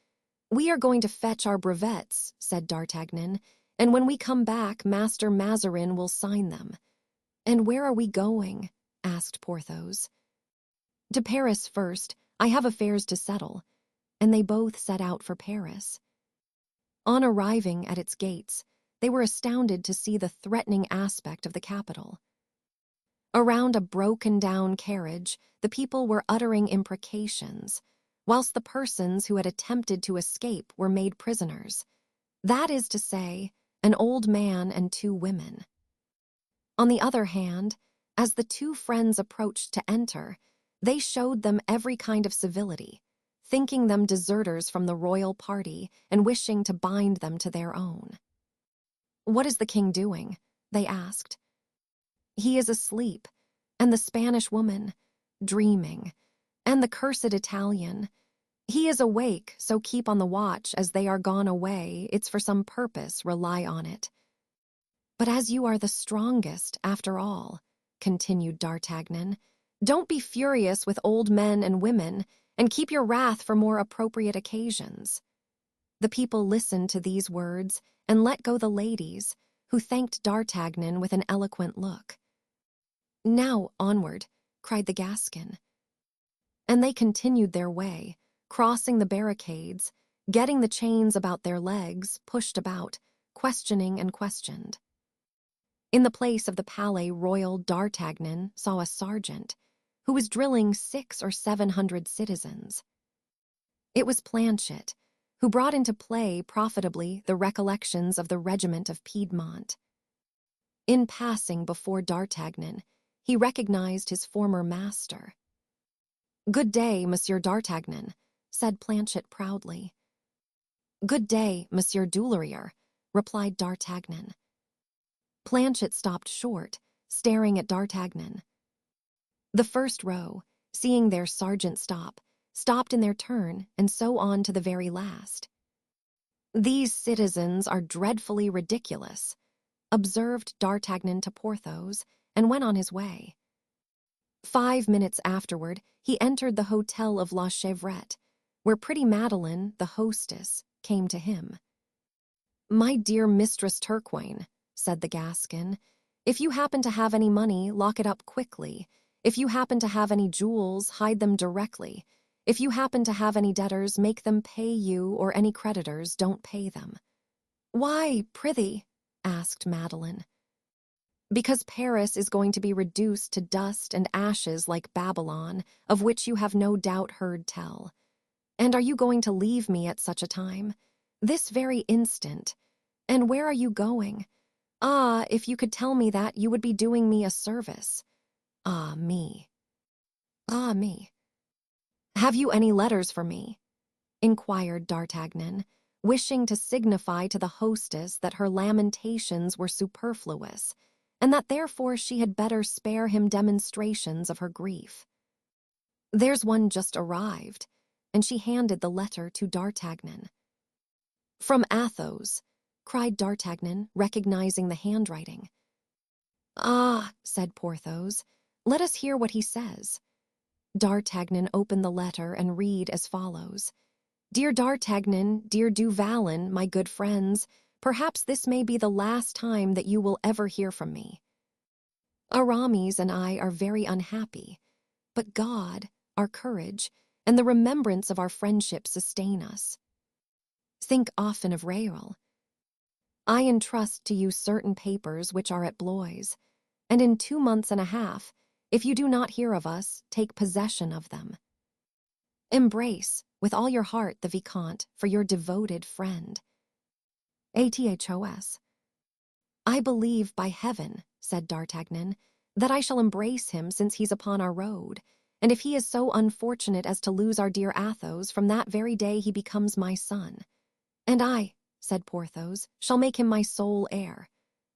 "We are going to fetch our brevets," said D'Artagnan, "and when we come back, Master Mazarin will sign them." "And where are we going?" asked Porthos. "To Paris first. I have affairs to settle." And they both set out for Paris. On arriving at its gates, they were astounded to see the threatening aspect of the capital. Around a broken-down carriage, the people were uttering imprecations, whilst the persons who had attempted to escape were made prisoners. That is to say, an old man and 2 women. On the other hand, as the 2 friends approached to enter, they showed them every kind of civility, thinking them deserters from the royal party and wishing to bind them to their own. "What is the king doing?" they asked. "He is asleep, and the Spanish woman, dreaming, and the cursed Italian. He is awake, so keep on the watch. As they are gone away, it's for some purpose, rely on it." "But as you are the strongest, after all," continued D'Artagnan, "don't be furious with old men and women, and keep your wrath for more appropriate occasions." The people listened to these words and let go the ladies, who thanked D'Artagnan with an eloquent look. "Now, onward," cried the Gascon. And they continued their way, crossing the barricades, getting the chains about their legs, pushed about, questioning and questioned. In the place of the Palais Royal, D'Artagnan saw a sergeant, who was drilling 600 or 700 citizens. It was Planchet, who brought into play profitably the recollections of the regiment of Piedmont. In passing before D'Artagnan, he recognized his former master. "Good day, Monsieur D'Artagnan," said Planchet proudly. "Good day, Monsieur Dulerier," replied D'Artagnan. Planchet stopped short, staring at D'Artagnan. The first row, seeing their sergeant stopped in their turn, and so on to the very last. "These citizens are dreadfully ridiculous," observed D'Artagnan to Porthos, and went on his way. 5 minutes afterward, he entered the Hotel of La Chevrette, where pretty Madeleine, the hostess, came to him. "My dear Mistress Turquoine," said the Gascon, "if you happen to have any money, lock it up quickly. If you happen to have any jewels, hide them directly. If you happen to have any debtors, make them pay you, or any creditors, don't pay them." "Why, prithee?" asked Madeleine. "Because Paris is going to be reduced to dust and ashes like Babylon, of which you have no doubt heard tell. And are you going to leave me at such a time? This very instant. And where are you going? Ah, if you could tell me that, you would be doing me a service. Ah, me. Ah, me. Have you any letters for me?" inquired D'Artagnan, wishing to signify to the hostess that her lamentations were superfluous, and that therefore she had better spare him demonstrations of her grief. "There's one just arrived," and she handed the letter to D'Artagnan. "From Athos," cried D'Artagnan, recognizing the handwriting. "Ah," said Porthos, "let us hear what he says." D'Artagnan opened the letter and read as follows. "Dear D'Artagnan, dear Du Vallon, my good friends, perhaps this may be the last time that you will ever hear from me. Aramis and I are very unhappy, but God, our courage, and the remembrance of our friendship sustain us. Think often of Raoul. I entrust to you certain papers which are at Blois, and in 2 months and a half, if you do not hear of us, take possession of them. Embrace, with all your heart, the Vicomte, for your devoted friend. ATHOS. "I believe, by heaven," said D'Artagnan, "that I shall embrace him since he's upon our road, and if he is so unfortunate as to lose our dear Athos, from that very day he becomes my son. And I," said Porthos, "shall make him my sole heir.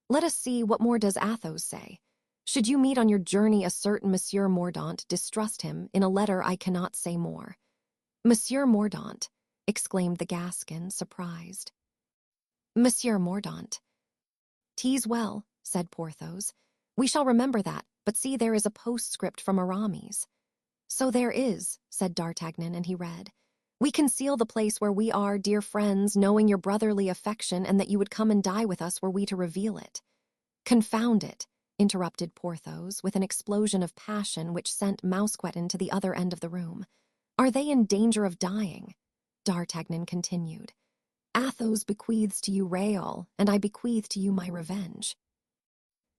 Let us see, what more does Athos say? Should you meet on your journey a certain Monsieur Mordaunt, distrust him. In a letter I cannot say more." "Monsieur Mordaunt," exclaimed the Gascon, surprised. "Monsieur Mordaunt." "'Tis well," said Porthos. "We shall remember that, but see, there is a postscript from Aramis." "So there is," said D'Artagnan, and he read, "We conceal the place where we are, dear friends, knowing your brotherly affection, and that you would come and die with us were we to reveal it." "Confound it," interrupted Porthos, with an explosion of passion which sent Mousqueton to the other end of the room. "Are they in danger of dying?" D'Artagnan continued. "Athos bequeaths to you Réal, and I bequeath to you my revenge.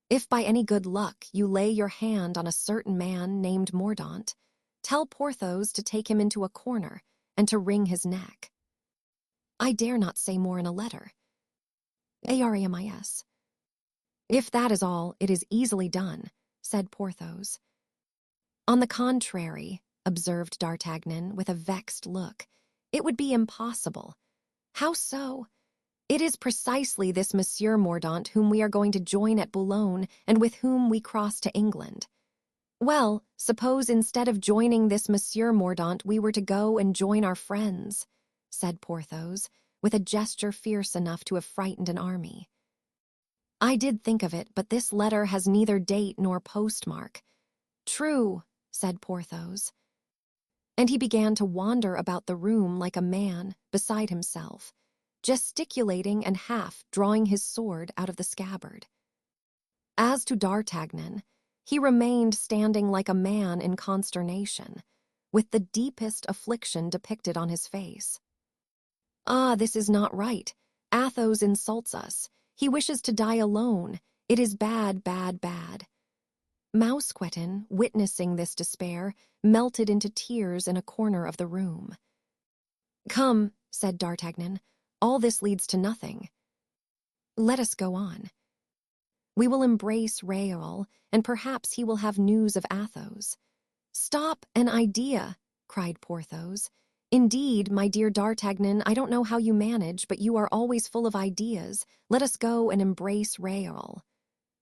If by any good luck you lay your hand on a certain man named Mordaunt, tell Porthos to take him into a corner and to wring his neck. I dare not say more in a letter. Aramis. If that is all, it is easily done," said Porthos. "On the contrary," observed D'Artagnan, with a vexed look, "it would be impossible." "How so?" "It is precisely this Monsieur Mordaunt whom we are going to join at Boulogne, and with whom we cross to England." "Well, suppose instead of joining this Monsieur Mordaunt we were to go and join our friends," said Porthos, with a gesture fierce enough to have frightened an army. "I did think of it, but this letter has neither date nor postmark." "True," said Porthos. And he began to wander about the room like a man, beside himself, gesticulating and half drawing his sword out of the scabbard. As to D'Artagnan, he remained standing like a man in consternation, with the deepest affliction depicted on his face. "Ah, this is not right. Athos insults us. He wishes to die alone. It is bad, bad, bad." Mousqueton, witnessing this despair, melted into tears in a corner of the room. "Come," said D'Artagnan, "all this leads to nothing. Let us go on. We will embrace Réal, and perhaps he will have news of Athos." "Stop, an idea!" cried Porthos. "Indeed, my dear D'Artagnan, I don't know how you manage, but you are always full of ideas. Let us go and embrace Réal."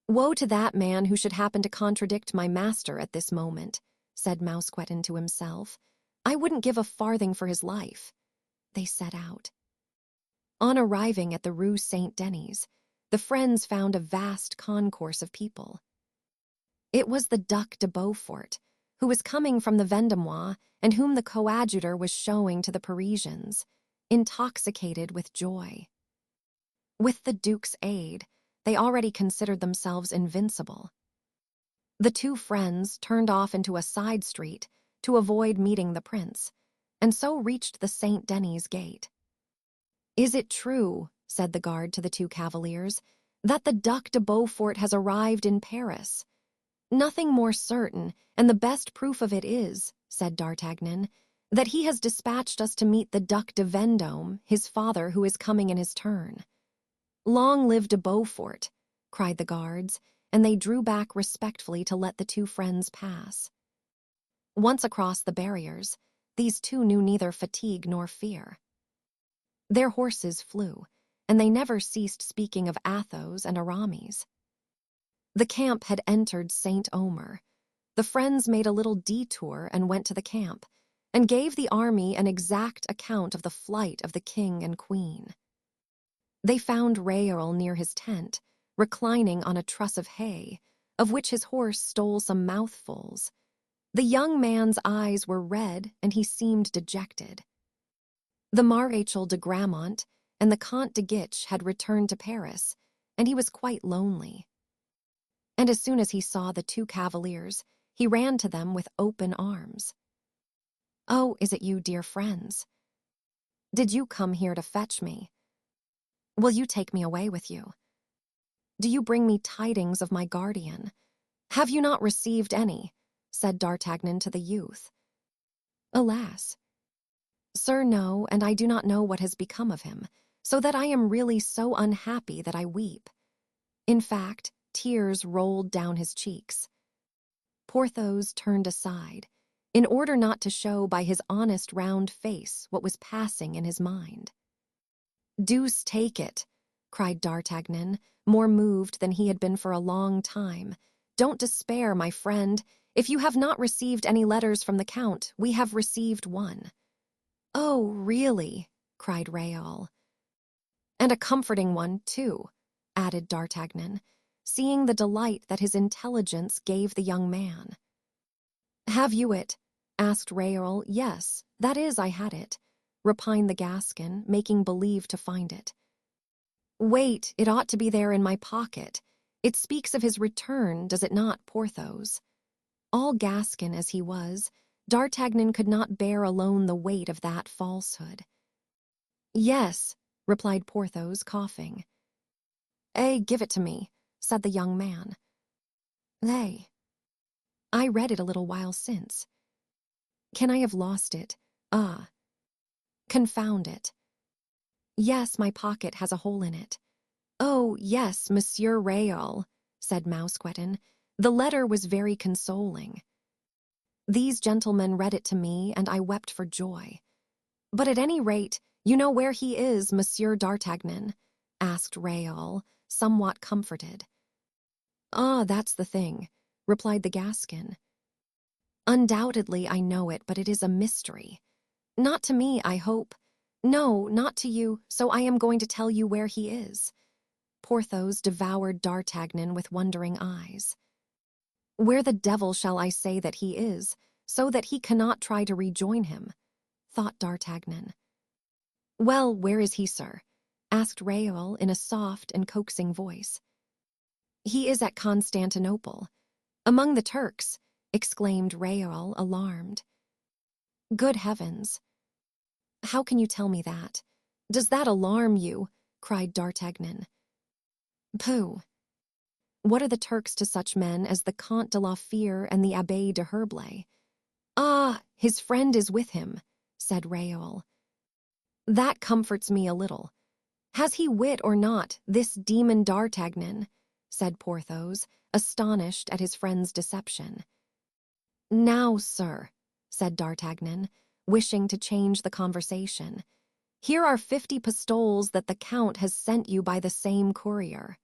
"Woe to that man who should happen to contradict my master at this moment," said Mousqueton to himself. "I wouldn't give a farthing for his life." They set out. On arriving at the Rue Saint-Denis, the friends found a vast concourse of people. It was the Duc de Beaufort, who was coming from the Vendomois and whom the coadjutor was showing to the Parisians, intoxicated with joy. With the Duke's aid, they already considered themselves invincible. The two friends turned off into a side street to avoid meeting the prince, and so reached the Saint-Denis gate. "Is it true," said the guard to the two cavaliers, "that the Duc de Beaufort has arrived in Paris?" "Nothing more certain, and the best proof of it is," said D'Artagnan, "that he has dispatched us to meet the Duc de Vendôme, his father, who is coming in his turn." "Long live de Beaufort!" cried the guards, and they drew back respectfully to let the two friends pass. Once across the barriers, these two knew neither fatigue nor fear. Their horses flew, and they never ceased speaking of Athos and Aramis. The camp had entered Saint-Omer. The friends made a little detour and went to the camp, and gave the army an exact account of the flight of the king and queen. They found Réal near his tent, reclining on a truss of hay, of which his horse stole some mouthfuls. The young man's eyes were red, and he seemed dejected. The Maréchal de Gramont and the Comte de Guiche had returned to Paris, and he was quite lonely. And as soon as he saw the two cavaliers, he ran to them with open arms. "Oh, is it you, dear friends? Did you come here to fetch me? Will you take me away with you? Do you bring me tidings of my guardian? Have you not received any?" said D'Artagnan to the youth. "Alas, sir, no, and I do not know what has become of him, so that I am really so unhappy that I weep." In fact, tears rolled down his cheeks. Porthos turned aside, in order not to show by his honest round face what was passing in his mind. "Deuce take it," cried D'Artagnan, more moved than he had been for a long time. "Don't despair, my friend. If you have not received any letters from the Count, we have received one." "Oh, really?" cried Raoul. "And a comforting one, too," added D'Artagnan, seeing the delight that his intelligence gave the young man. "Have you it?" asked Raoul. "Yes, that is, I had it," repined the Gascon, making believe to find it. "Wait, it ought to be there in my pocket. It speaks of his return, does it not, Porthos?" All Gascon as he was, D'Artagnan could not bear alone the weight of that falsehood. "Yes," replied Porthos, coughing. Give it to me," said the young man. I read it a little while since." "Can I have lost it? Ah, confound it." "Yes, my pocket has a hole in it." "Oh, yes, Monsieur Raoul," said Mousqueton. "The letter was very consoling. These gentlemen read it to me, and I wept for joy. But at any rate, you know where he is, Monsieur d'Artagnan?" asked Raoul, somewhat comforted. "Ah, that's the thing," replied the Gascon. "Undoubtedly I know it, but it is a mystery. Not to me, I hope. No, not to you, so I am going to tell you where he is." Porthos devoured D'Artagnan with wondering eyes. "Where the devil shall I say that he is, so that he cannot try to rejoin him?" thought D'Artagnan. "Well, where is he, sir?" asked Raoul in a soft and coaxing voice. "He is at Constantinople, among the Turks," exclaimed Raoul, alarmed. "Good heavens! How can you tell me that? Does that alarm you?" cried D'Artagnan. "Pooh! What are the Turks to such men as the Comte de la Fere and the Abbé de Herblay?" "Ah, his friend is with him," said Raoul. "That comforts me a little. Has he wit or not, this demon D'Artagnan?" said Porthos, astonished at his friend's deception. "Now, sir," said D'Artagnan, wishing to change the conversation, "here are 50 pistoles that the Count has sent you by the same courier.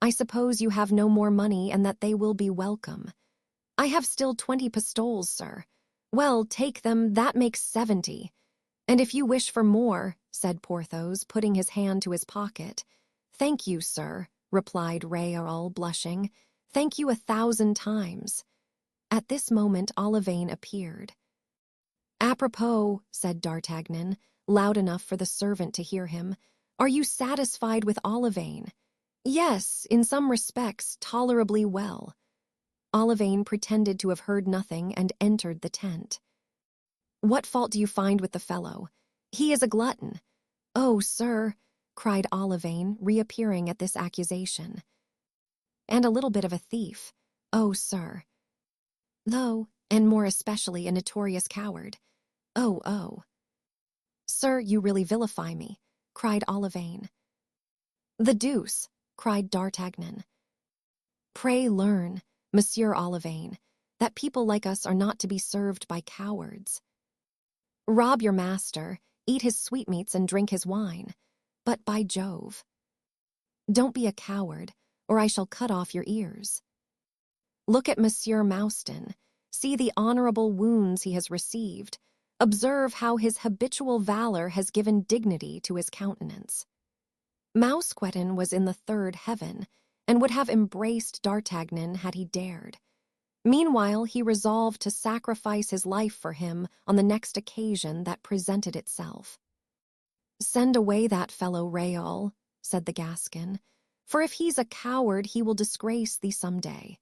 I suppose you have no more money and that they will be welcome. I have still 20 pistoles, sir. Well, take them, that makes 70. And if you wish for more," said Porthos, putting his hand to his pocket. "Thank you, sir," replied Raoul, blushing. "Thank you 1,000 times." At this moment Olivain appeared. "Apropos," said D'Artagnan, loud enough for the servant to hear him, "are you satisfied with Olivain?" "Yes, in some respects, tolerably well." Olivain pretended to have heard nothing and entered the tent. "What fault do you find with the fellow?" "He is a glutton." "Oh, sir," cried Olivain, reappearing at this accusation. "And a little bit of a thief." "Oh, sir." "Though, and more especially a notorious coward." Oh. "Sir, you really vilify me," cried Olivain. "The deuce!" cried D'Artagnan. "Pray learn, Monsieur Olivain, that people like us are not to be served by cowards. Rob your master, eat his sweetmeats and drink his wine, but by Jove, don't be a coward, or I shall cut off your ears. Look at Monsieur Mouston. See the honorable wounds he has received. Observe how his habitual valor has given dignity to his countenance." Mousqueton was in the third heaven, and would have embraced D'Artagnan had he dared. Meanwhile, he resolved to sacrifice his life for him on the next occasion that presented itself. "Send away that fellow, Raoul," said the Gascon, "for if he's a coward he will disgrace thee some day."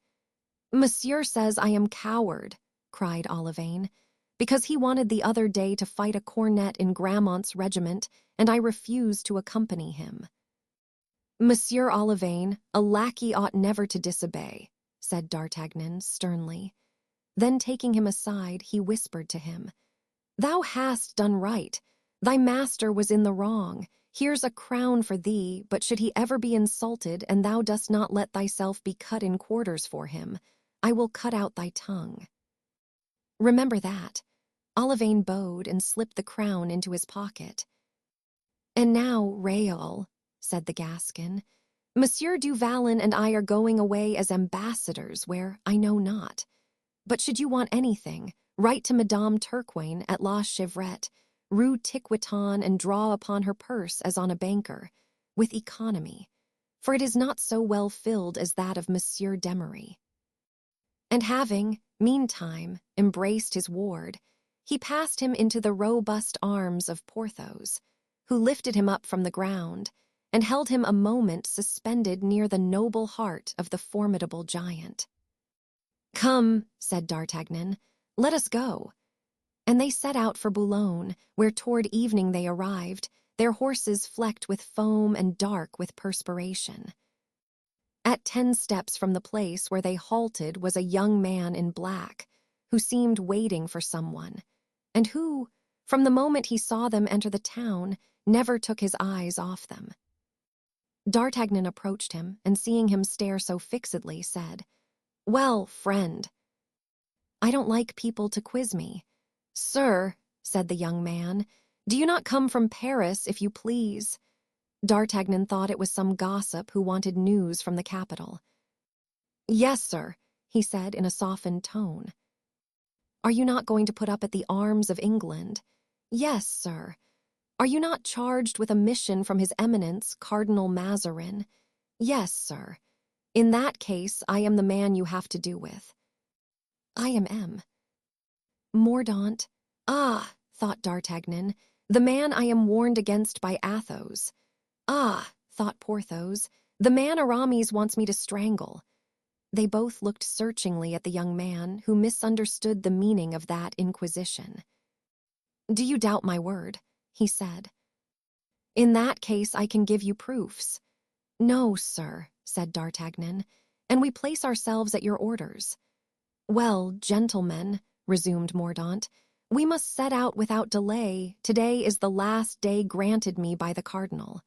"Monsieur says I am coward," cried Olivain, "because he wanted the other day to fight a cornet in Gramont's regiment, and I refused to accompany him." "Monsieur Olivain, a lackey ought never to disobey," said D'Artagnan sternly. Then taking him aside, he whispered to him, "Thou hast done right. Thy master was in the wrong. Here's a crown for thee, but should he ever be insulted, and thou dost not let thyself be cut in quarters for him, I will cut out thy tongue. Remember that. Olivain bowed and slipped the crown into his pocket. And now, Raoul, said the Gascon, Monsieur du Vallon and I are going away as ambassadors where I know not. But should you want anything, write to Madame Turquoine at La Chevrette, Rue Tiqueton, and draw upon her purse as on a banker, with economy, for it is not so well filled as that of Monsieur d'Emery. And having, meantime, embraced his ward, he passed him into the robust arms of Porthos, who lifted him up from the ground and held him a moment suspended near the noble heart of the formidable giant. "Come," said D'Artagnan, "let us go." And they set out for Boulogne, where toward evening they arrived, their horses flecked with foam and dark with perspiration. At 10 steps from the place where they halted was a young man in black, who seemed waiting for someone, and who, from the moment he saw them enter the town, never took his eyes off them. D'Artagnan approached him, and seeing him stare so fixedly, said, "Well, friend, I don't like people to quiz me." "Sir," said the young man, "do you not come from Paris, if you please?" D'Artagnan thought it was some gossip who wanted news from the capital. "Yes, sir," he said in a softened tone. "Are you not going to put up at the Arms of England?" "Yes, sir." "Are you not charged with a mission from His Eminence, Cardinal Mazarin?" "Yes, sir." "In that case, I am the man you have to do with." "I am M. Mordaunt." "Ah," thought D'Artagnan, "the man I am warned against by Athos." "Ah," thought Porthos, "the man Aramis wants me to strangle." They both looked searchingly at the young man, who misunderstood the meaning of that inquisition. "Do you doubt my word?" he said. "In that case I can give you proofs." "No, sir," said D'Artagnan, "and we place ourselves at your orders." "Well, gentlemen," resumed Mordaunt, "we must set out without delay. Today is the last day granted me by the cardinal.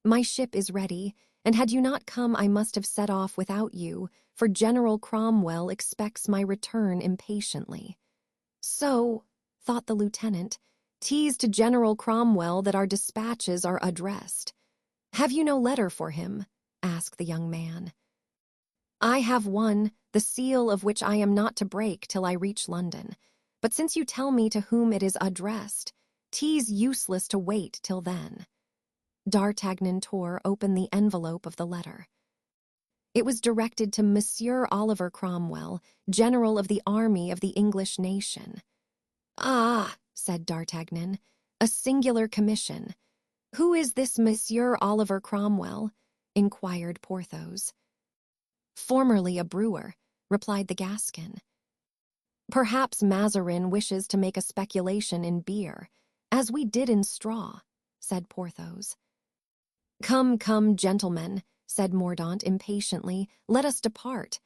My ship is ready, and had you not come I must have set off without you, for General Cromwell expects my return impatiently." "So," thought the lieutenant, "'tis to General Cromwell that our dispatches are addressed." "Have you no letter for him?" asked the young man. "I have one, the seal of which I am not to break till I reach London. But since you tell me to whom it is addressed, 'tis useless to wait till then." D'Artagnan tore open the envelope of the letter. It was directed to Monsieur Oliver Cromwell, General of the Army of the English nation. "Ah," said D'Artagnan, "a singular commission. Who is this Monsieur Oliver Cromwell?" inquired Porthos. "Formerly a brewer," replied the Gascon. "Perhaps Mazarin wishes to make a speculation in beer, as we did in straw," said Porthos. "Come, come, gentlemen," said Mordaunt impatiently, "let us depart."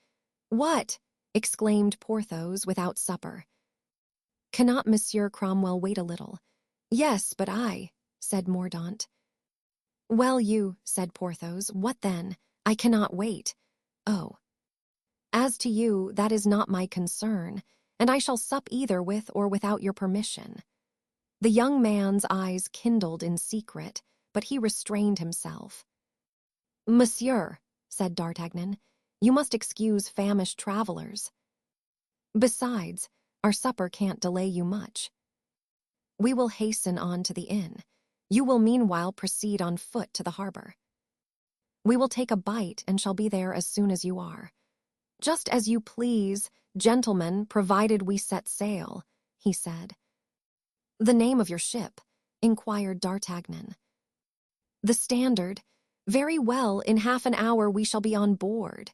"What?" exclaimed Porthos, "without supper?" "Cannot Monsieur Cromwell wait a little?" "Yes, but I," said Mordaunt. "Well, you," said Porthos, "what then? I cannot wait." "Oh. As to you, that is not my concern, and I shall sup either with or without your permission." The young man's eyes kindled in secret, but he restrained himself. "Monsieur," said D'Artagnan, "you must excuse famished travelers. Besides, our supper can't delay you much. We will hasten on to the inn. You will meanwhile proceed on foot to the harbor. We will take a bite and shall be there as soon as you are." "Just as you please, gentlemen, provided we set sail," he said. "The name of your ship?" inquired D'Artagnan. "The Standard. Very well, in half an hour we shall be on board."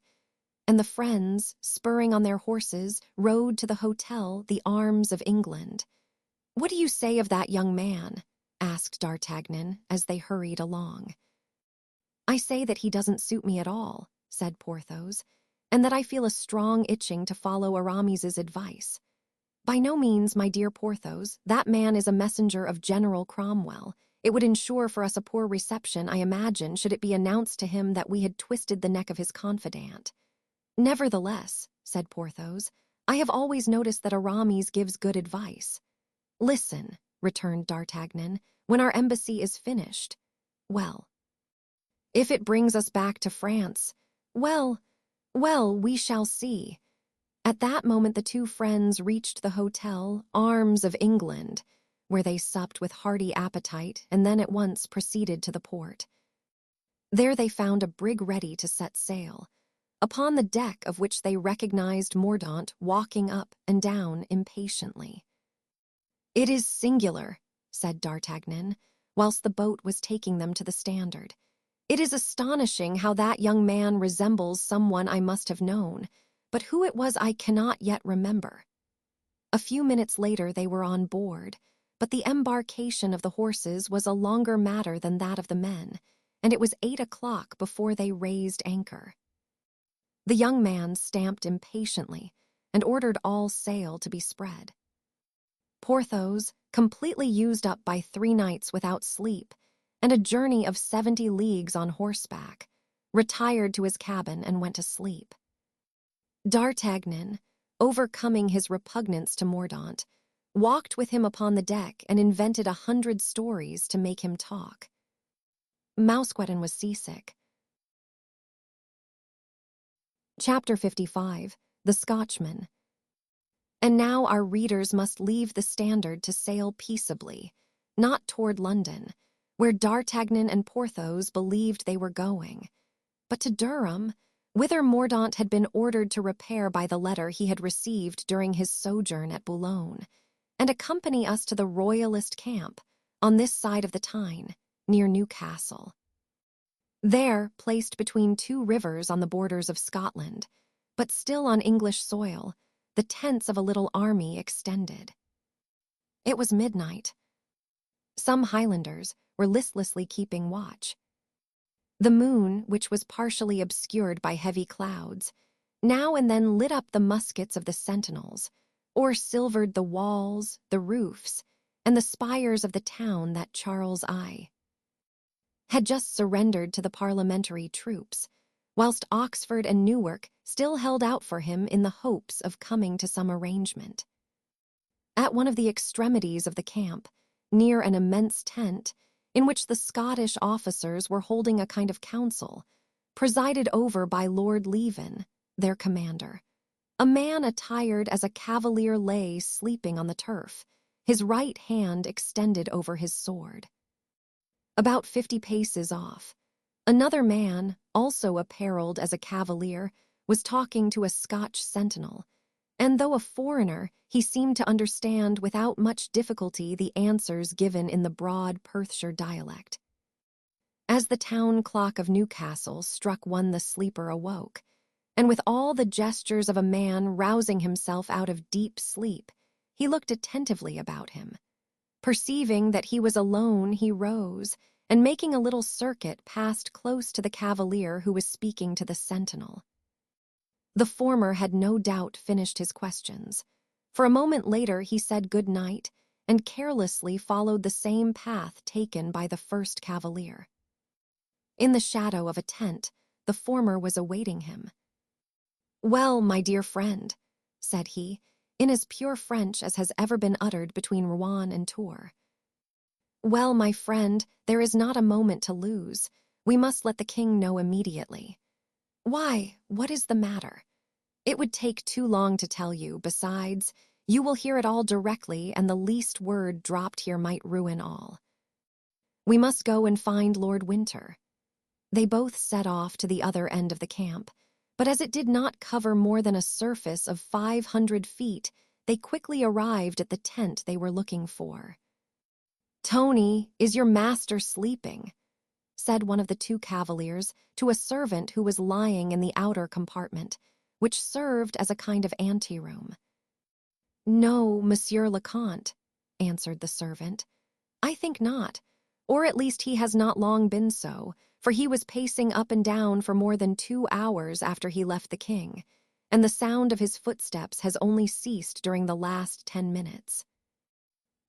And the friends, spurring on their horses, rode to the hotel, the Arms of England. "What do you say of that young man?" asked D'Artagnan as they hurried along. "I say that he doesn't suit me at all," said Porthos, "and that I feel a strong itching to follow Aramis's advice." "By no means, my dear Porthos. That man is a messenger of General Cromwell. It would ensure for us a poor reception, I imagine, should it be announced to him that we had twisted the neck of his confidant." "Nevertheless," said Porthos, "I have always noticed that Aramis gives good advice." "Listen," returned D'Artagnan, "when our embassy is finished." "Well, if it brings us back to France, well, we shall see." At that moment the two friends reached the hotel Arms of England, where they supped with hearty appetite and then at once proceeded to the port. There they found a brig ready to set sail, upon the deck of which they recognized Mordaunt walking up and down impatiently. "It is singular," said D'Artagnan, whilst the boat was taking them to the Standard. "It is astonishing how that young man resembles someone I must have known, but who it was I cannot yet remember." A few minutes later they were on board, but the embarkation of the horses was a longer matter than that of the men, and it was 8 o'clock before they raised anchor. The young man stamped impatiently and ordered all sail to be spread. Porthos, completely used up by 3 nights without sleep and a journey of 70 leagues on horseback, retired to his cabin and went to sleep. D'Artagnan, overcoming his repugnance to Mordaunt, walked with him upon the deck and invented 100 stories to make him talk. Mousqueton was seasick. Chapter 55. The Scotchman. And now our readers must leave the Standard to sail peaceably, not toward London, where D'Artagnan and Porthos believed they were going, but to Durham, whither Mordaunt had been ordered to repair by the letter he had received during his sojourn at Boulogne, and accompany us to the royalist camp on this side of the Tyne, near Newcastle. There, placed between 2 rivers on the borders of Scotland, but still on English soil, the tents of a little army extended. It was midnight. Some Highlanders were listlessly keeping watch. The moon, which was partially obscured by heavy clouds, now and then lit up the muskets of the sentinels, or silvered the walls, the roofs, and the spires of the town that Charles I had just surrendered to the parliamentary troops, whilst Oxford and Newark still held out for him in the hopes of coming to some arrangement. At one of the extremities of the camp, near an immense tent, in which the Scottish officers were holding a kind of council, presided over by Lord Leven, their commander, a man attired as a cavalier lay sleeping on the turf, his right hand extended over his sword. About 50 paces off, another man, also apparelled as a cavalier, was talking to a Scotch sentinel, and though a foreigner, he seemed to understand without much difficulty the answers given in the broad Perthshire dialect. As the town clock of Newcastle struck 1, the sleeper awoke, and with all the gestures of a man rousing himself out of deep sleep, he looked attentively about him. Perceiving that he was alone, he rose, and making a little circuit, passed close to the cavalier who was speaking to the sentinel. The former had no doubt finished his questions, for a moment later he said good night and carelessly followed the same path taken by the first cavalier. In the shadow of a tent, the former was awaiting him. "Well, my dear friend," said he, in as pure French as has ever been uttered between Rouen and Tours. "Well, my friend, there is not a moment to lose. We must let the king know immediately." "Why, what is the matter?" "It would take too long to tell you. Besides, you will hear it all directly, and the least word dropped here might ruin all. We must go and find Lord Winter." They both set off to the other end of the camp, but as it did not cover more than a surface of 500 feet, they quickly arrived at the tent they were looking for. "Tony, is your master sleeping?" said one of the 2 cavaliers to a servant who was lying in the outer compartment, which served as a kind of anteroom. "No, Monsieur le Comte," answered the servant. "I think not, or at least he has not long been so, for he was pacing up and down for more than 2 hours after he left the king, and the sound of his footsteps has only ceased during the last 10 minutes.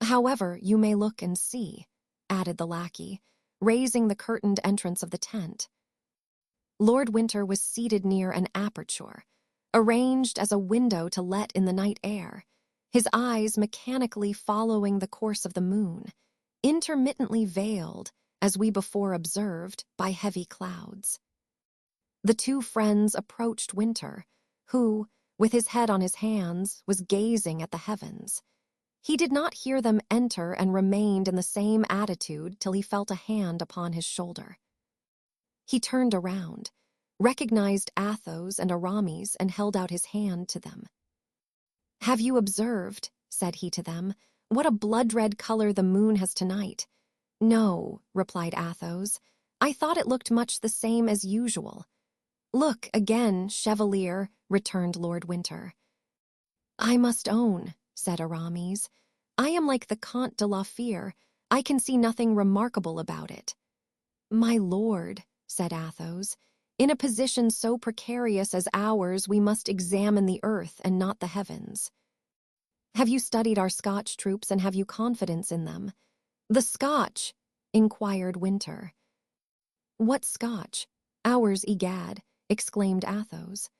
However, you may look and see, added the lackey, raising the curtained entrance of the tent. Lord Winter was seated near an aperture, arranged as a window to let in the night air, his eyes mechanically following the course of the moon, intermittently veiled, as we before observed, by heavy clouds. The two friends approached Winter, who, with his head on his hands, was gazing at the heavens. He did not hear them enter and remained in the same attitude till he felt a hand upon his shoulder. He turned around, recognized Athos and Aramis, and held out his hand to them. "Have you observed," said he to them, "what a blood-red color the moon has tonight?" "No," replied Athos. "I thought it looked much the same as usual." "Look again, Chevalier," returned Lord Winter. "I must own," said Aramis, "I am like the Comte de la Fere. I can see nothing remarkable about it." "My lord," said Athos, "in a position so precarious as ours, we must examine the earth and not the heavens." "Have you studied our Scotch troops, and have you confidence in them?" "The Scotch?" inquired Winter. "What Scotch?" "Ours, egad," exclaimed Athos.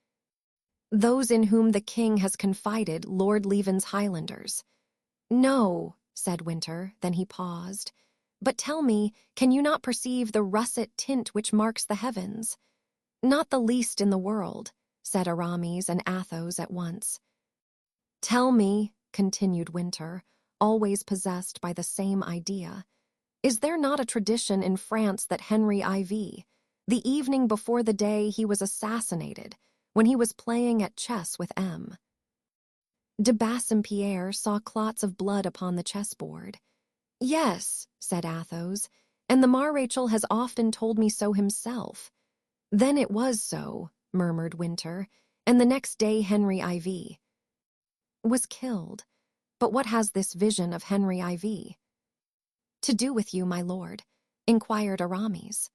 "Those in whom the king has confided, Lord Leven's Highlanders." "No," said Winter, then he paused. "But tell me, can you not perceive the russet tint which marks the heavens?" "Not the least in the world," said Aramis and Athos at once. "Tell me," continued Winter, always possessed by the same idea, "is there not a tradition in France that Henry IV, the evening before the day he was assassinated, when he was playing at chess with M. de Bassompierre, saw clots of blood upon the chessboard?" "Yes," said Athos, "and the Marechal has often told me so himself." "Then it was so," murmured Winter, "and the next day Henry IV was killed. But what has this vision of Henry IV to do with you, my lord?" inquired Aramis.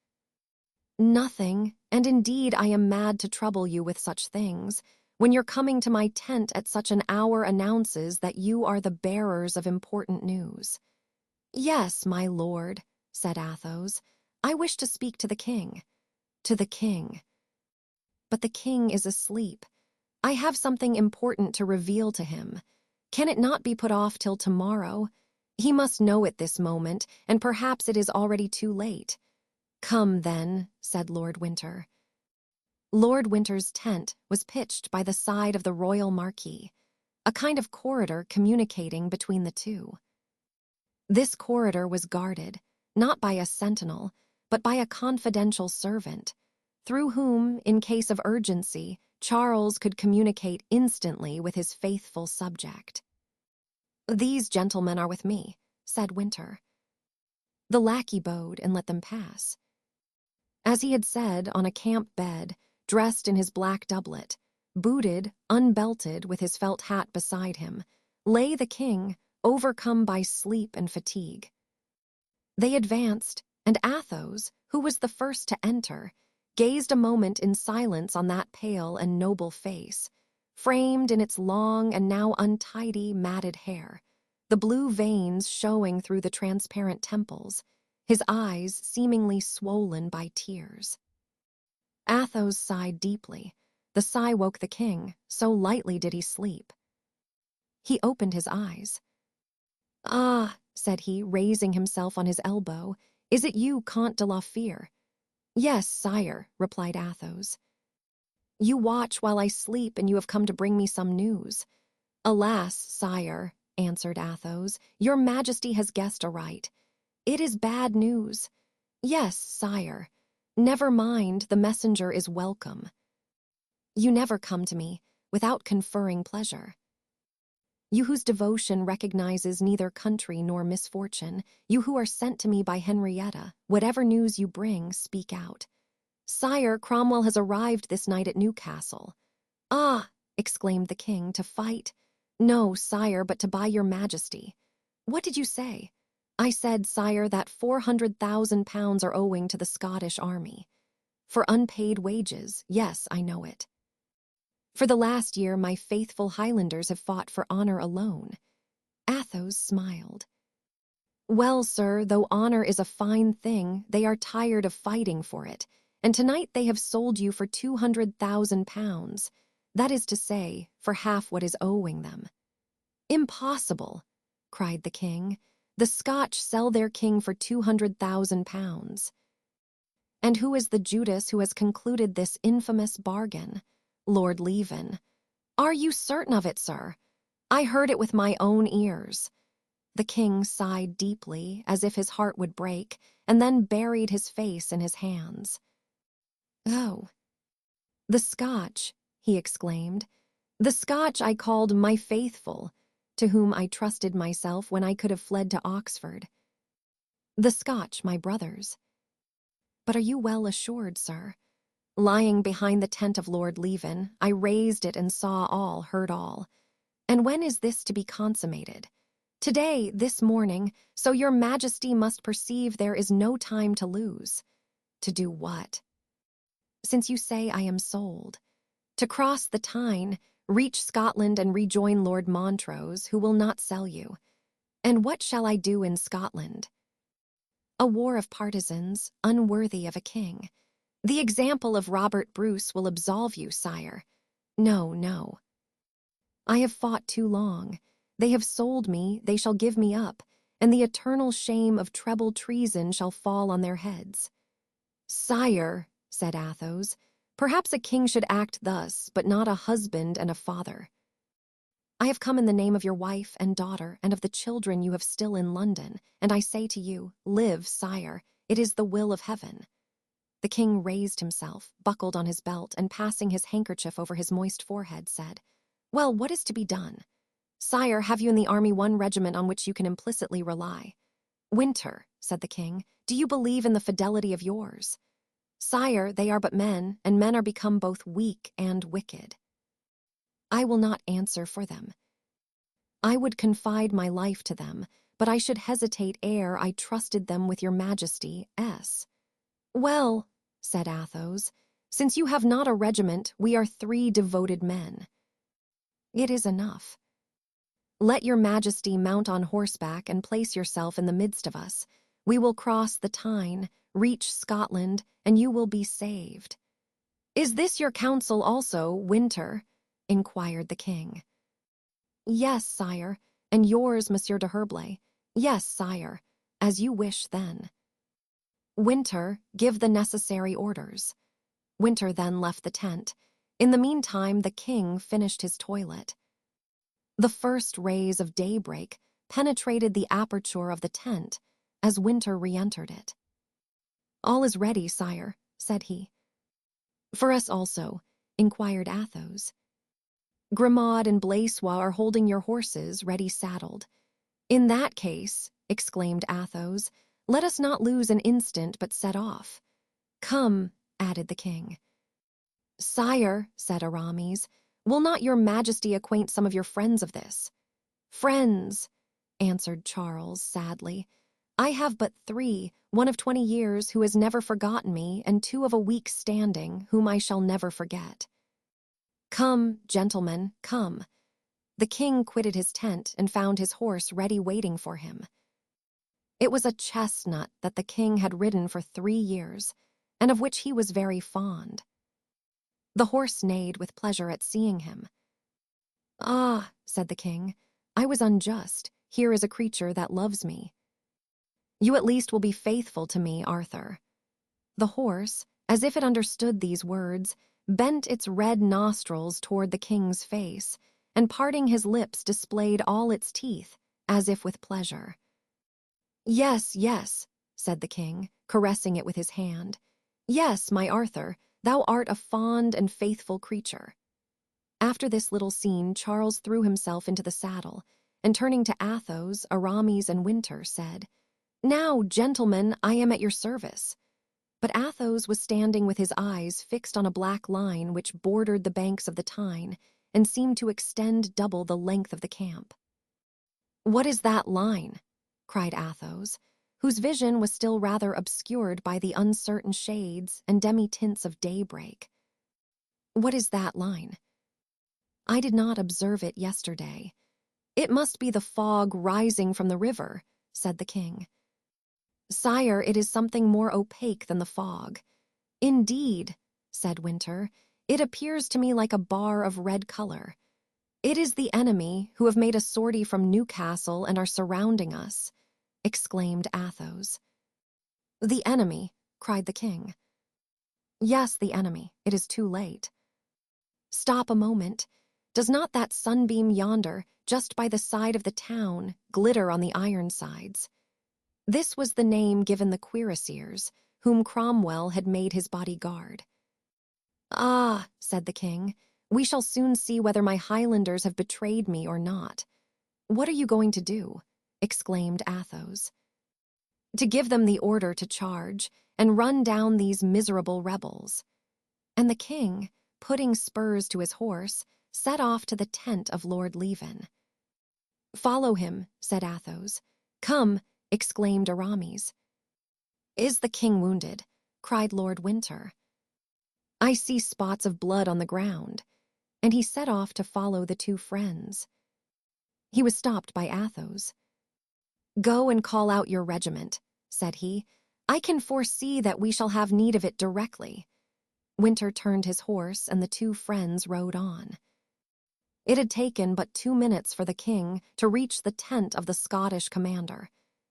"Nothing, and indeed I am mad to trouble you with such things, when your coming to my tent at such an hour announces that you are the bearers of important news." "Yes, my lord," said Athos, "I wish to speak to the king." "To the king. But the king is asleep. I have something important to reveal to him. Can it not be put off till tomorrow? He must know it this moment, and perhaps it is already too late." "Come, then," said Lord Winter. Lord Winter's tent was pitched by the side of the royal marquee, a kind of corridor communicating between the two. This corridor was guarded, not by a sentinel, but by a confidential servant, through whom, in case of urgency, Charles could communicate instantly with his faithful subject. "These gentlemen are with me," said Winter. The lackey bowed and let them pass. As he had said, on a camp bed, dressed in his black doublet, booted, unbelted, with his felt hat beside him, lay the king, overcome by sleep and fatigue. They advanced, and Athos, who was the first to enter, gazed a moment in silence on that pale and noble face, framed in its long and now untidy matted hair, the blue veins showing through the transparent temples, his eyes seemingly swollen by tears. Athos sighed deeply. The sigh woke the king, so lightly did he sleep. He opened his eyes. "Ah," said he, raising himself on his elbow, "is it you, Comte de la Fere?" "Yes, sire," replied Athos. "You watch while I sleep, and you have come to bring me some news." "Alas, sire," answered Athos, "your majesty has guessed aright. It is bad news." "Yes, sire. Never mind, the messenger is welcome." "You never come to me without conferring pleasure. You whose devotion recognizes neither country nor misfortune, you who are sent to me by Henrietta, whatever news you bring, speak out." "Sire, Cromwell has arrived this night at Newcastle." "Ah!" exclaimed the king, "to fight?" "No, sire, but to buy your majesty." "What did you say?" "I said, sire, that 400,000 pounds are owing to the Scottish army." "For unpaid wages, yes, I know it." For the last year, my faithful Highlanders have fought for honor alone." Athos smiled. "Well, sir, though honor is a fine thing, they are tired of fighting for it, and tonight they have sold you for 200,000 pounds. That is to say, for half what is owing them." "Impossible!" cried the king. "The Scotch sell their king for 200,000 pounds. And who is the Judas who has concluded this infamous bargain? Lord Leven." "Are you certain of it, sir? I heard it with my own ears." The king sighed deeply, as if his heart would break, and then buried his face in his hands. "Oh, the Scotch," he exclaimed. "The Scotch I called my faithful, to whom I trusted myself when I could have fled to Oxford. The Scotch, my brothers. But are you well assured, sir? Lying behind the tent of Lord Leven, I raised it and saw all, heard all. And when is this to be consummated? Today, this morning, so your majesty must perceive there is no time to lose." "To do what?" "Since you say I am sold. To cross the Tyne, reach Scotland and rejoin Lord Montrose, who will not sell you. And what shall I do in Scotland? A war of partisans, unworthy of a king. The example of Robert Bruce will absolve you, sire. No, no. I have fought too long. They have sold me, they shall give me up, and the eternal shame of treble treason shall fall on their heads." "Sire," said Athos, "perhaps a king should act thus, but not a husband and a father. I have come in the name of your wife and daughter and of the children you have still in London, and I say to you, live, sire, it is the will of heaven." The king raised himself, buckled on his belt, and passing his handkerchief over his moist forehead, said, "Well, what is to be done? Sire, have you in the army one regiment on which you can implicitly rely?" "Winter," said the king, "do you believe in the fidelity of yours?" "Sire, they are but men, and men are become both weak and wicked." "I will not answer for them. I would confide my life to them, but I should hesitate ere I trusted them with your majesty. S." "Well," said Athos, "since you have not a regiment, we are 3 devoted men." "It is enough. Let your majesty mount on horseback and place yourself in the midst of us. We will cross the Tyne, reach Scotland, and you will be saved." "Is this your counsel also, Winter?" inquired the king. "Yes, sire, and yours, Monsieur de Herblay." "Yes, sire, as you wish then." "Winter, give the necessary orders." Winter then left the tent. In the meantime, the king finished his toilet. The first rays of daybreak penetrated the aperture of the tent as Winter re-entered it. "All is ready, sire," said he. "For us also?" inquired Athos. "Grimaud and Blaisois are holding your horses, ready saddled." "In that case," exclaimed Athos, "let us not lose an instant, but set off." "Come," added the king. "Sire," said Aramis, "will not your majesty acquaint some of your friends of this?" "Friends," answered Charles sadly. "I have but 3, one of 20 years who has never forgotten me, and 2 of a week's standing whom I shall never forget." "Come, gentlemen, come." The king quitted his tent and found his horse ready waiting for him. It was a chestnut that the king had ridden for 3 years, and of which he was very fond. The horse neighed with pleasure at seeing him. "Ah," said the king, "I was unjust. Here is a creature that loves me. You at least will be faithful to me, Arthur." The horse, as if it understood these words, bent its red nostrils toward the king's face, and parting his lips displayed all its teeth, as if with pleasure. "Yes, yes," said the king, caressing it with his hand. "Yes, my Arthur, thou art a fond and faithful creature." After this little scene, Charles threw himself into the saddle, and turning to Athos, Aramis, and Winter, said, "Now, gentlemen, I am at your service." But Athos was standing with his eyes fixed on a black line which bordered the banks of the Tyne and seemed to extend double the length of the camp. "What is that line?" cried Athos, whose vision was still rather obscured by the uncertain shades and demi-tints of daybreak. "What is that line?" I did not observe it yesterday. It must be the fog rising from the river, said the king. Sire, it is something more opaque than the fog. Indeed, said Winter, it appears to me like a bar of red color. It is the enemy who have made a sortie from Newcastle and are surrounding us, exclaimed Athos. The enemy, cried the king. Yes, the enemy. It is too late. Stop a moment. Does not that sunbeam yonder, just by the side of the town, glitter on the Ironsides? This was the name given the cuirassiers, whom Cromwell had made his bodyguard. Ah, said the king, we shall soon see whether my Highlanders have betrayed me or not. What are you going to do? Exclaimed Athos. To give them the order to charge and run down these miserable rebels. And the king, putting spurs to his horse, set off to the tent of Lord Leven. Follow him, said Athos. Come, exclaimed Aramis. Is the king wounded? Cried Lord Winter. I see spots of blood on the ground, and he set off to follow the two friends. He was stopped by Athos. Go and call out your regiment, said he. I can foresee that we shall have need of it directly. Winter turned his horse, and the two friends rode on. It had taken but 2 minutes for the king to reach the tent of the Scottish commander.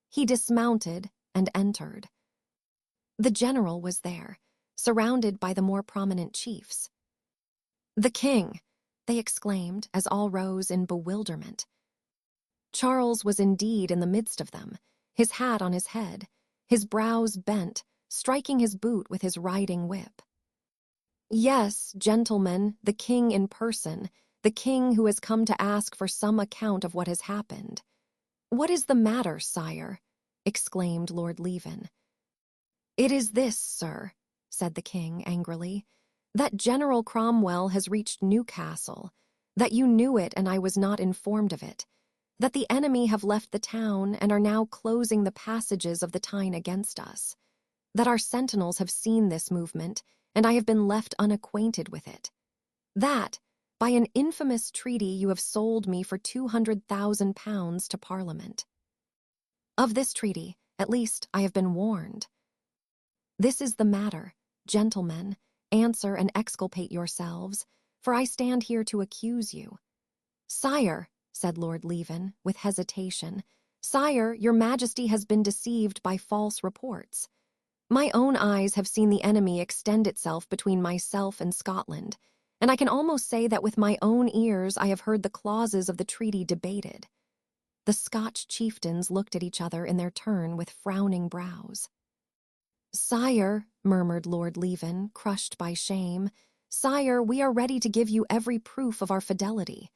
He dismounted and entered. The general was there, surrounded by the more prominent chiefs. The king, they exclaimed as all rose in bewilderment. Charles was indeed in the midst of them, his hat on his head, his brows bent, striking his boot with his riding whip. Yes, gentlemen, the king in person, the king who has come to ask for some account of what has happened. What is the matter, sire? Exclaimed Lord Leven. It is this, sir, said the king angrily, that General Cromwell has reached Newcastle, that you knew it and I was not informed of it, that the enemy have left the town and are now closing the passages of the Tyne against us, that our sentinels have seen this movement and I have been left unacquainted with it, that, by an infamous treaty you have sold me for £200,000 to Parliament. Of this treaty, at least, I have been warned. This is the matter, gentlemen, answer and exculpate yourselves, for I stand here to accuse you. Sire, said Lord Leven, with hesitation, sire, your majesty has been deceived by false reports. My own eyes have seen the enemy extend itself between myself and Scotland, and I can almost say that with my own ears I have heard the clauses of the treaty debated. The Scotch chieftains looked at each other in their turn with frowning brows. Sire, murmured Lord Leven, crushed by shame, sire, we are ready to give you every proof of our fidelity.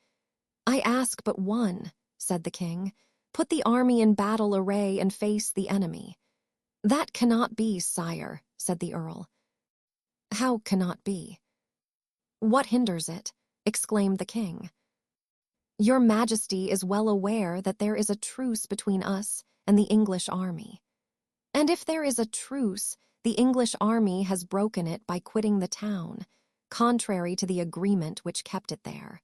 I ask but one, said the king. Put the army in battle array and face the enemy. That cannot be, sire, said the earl. How cannot be? What hinders it? Exclaimed the king. Your majesty is well aware that there is a truce between us and the English army. And if there is a truce, the English army has broken it by quitting the town, contrary to the agreement which kept it there.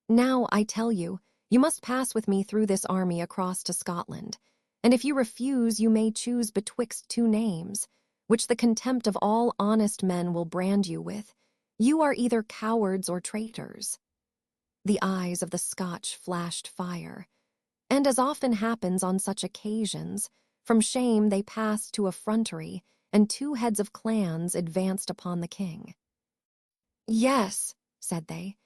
Now, I tell you, you must pass with me through this army across to Scotland, and if you refuse, you may choose betwixt two names, which the contempt of all honest men will brand you with. You are either cowards or traitors. The eyes of the Scotch flashed fire, and as often happens on such occasions, from shame they passed to effrontery, and two heads of clans advanced upon the king. Yes, said they,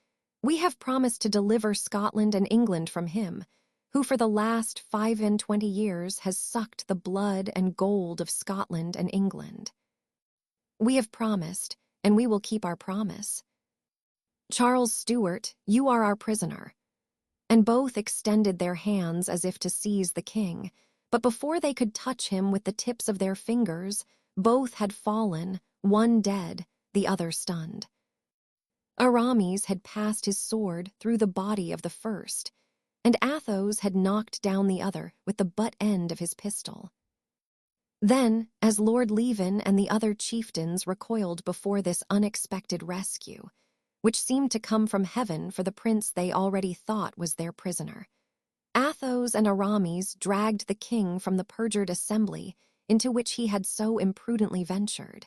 we have promised to deliver Scotland and England from him, who for the last 25 years has sucked the blood and gold of Scotland and England. We have promised, and we will keep our promise. Charles Stuart, you are our prisoner. And both extended their hands as if to seize the king, but before they could touch him with the tips of their fingers, both had fallen, one dead, the other stunned. Aramis had passed his sword through the body of the first, and Athos had knocked down the other with the butt end of his pistol. Then, as Lord Leven and the other chieftains recoiled before this unexpected rescue, which seemed to come from heaven for the prince they already thought was their prisoner. Athos and Aramis dragged the king from the perjured assembly into which he had so imprudently ventured,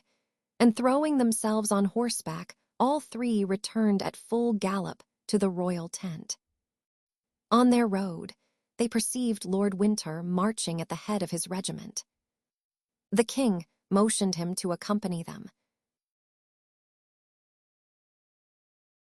and throwing themselves on horseback, all three returned at full gallop to the royal tent. On their road, they perceived Lord Winter marching at the head of his regiment. The king motioned him to accompany them,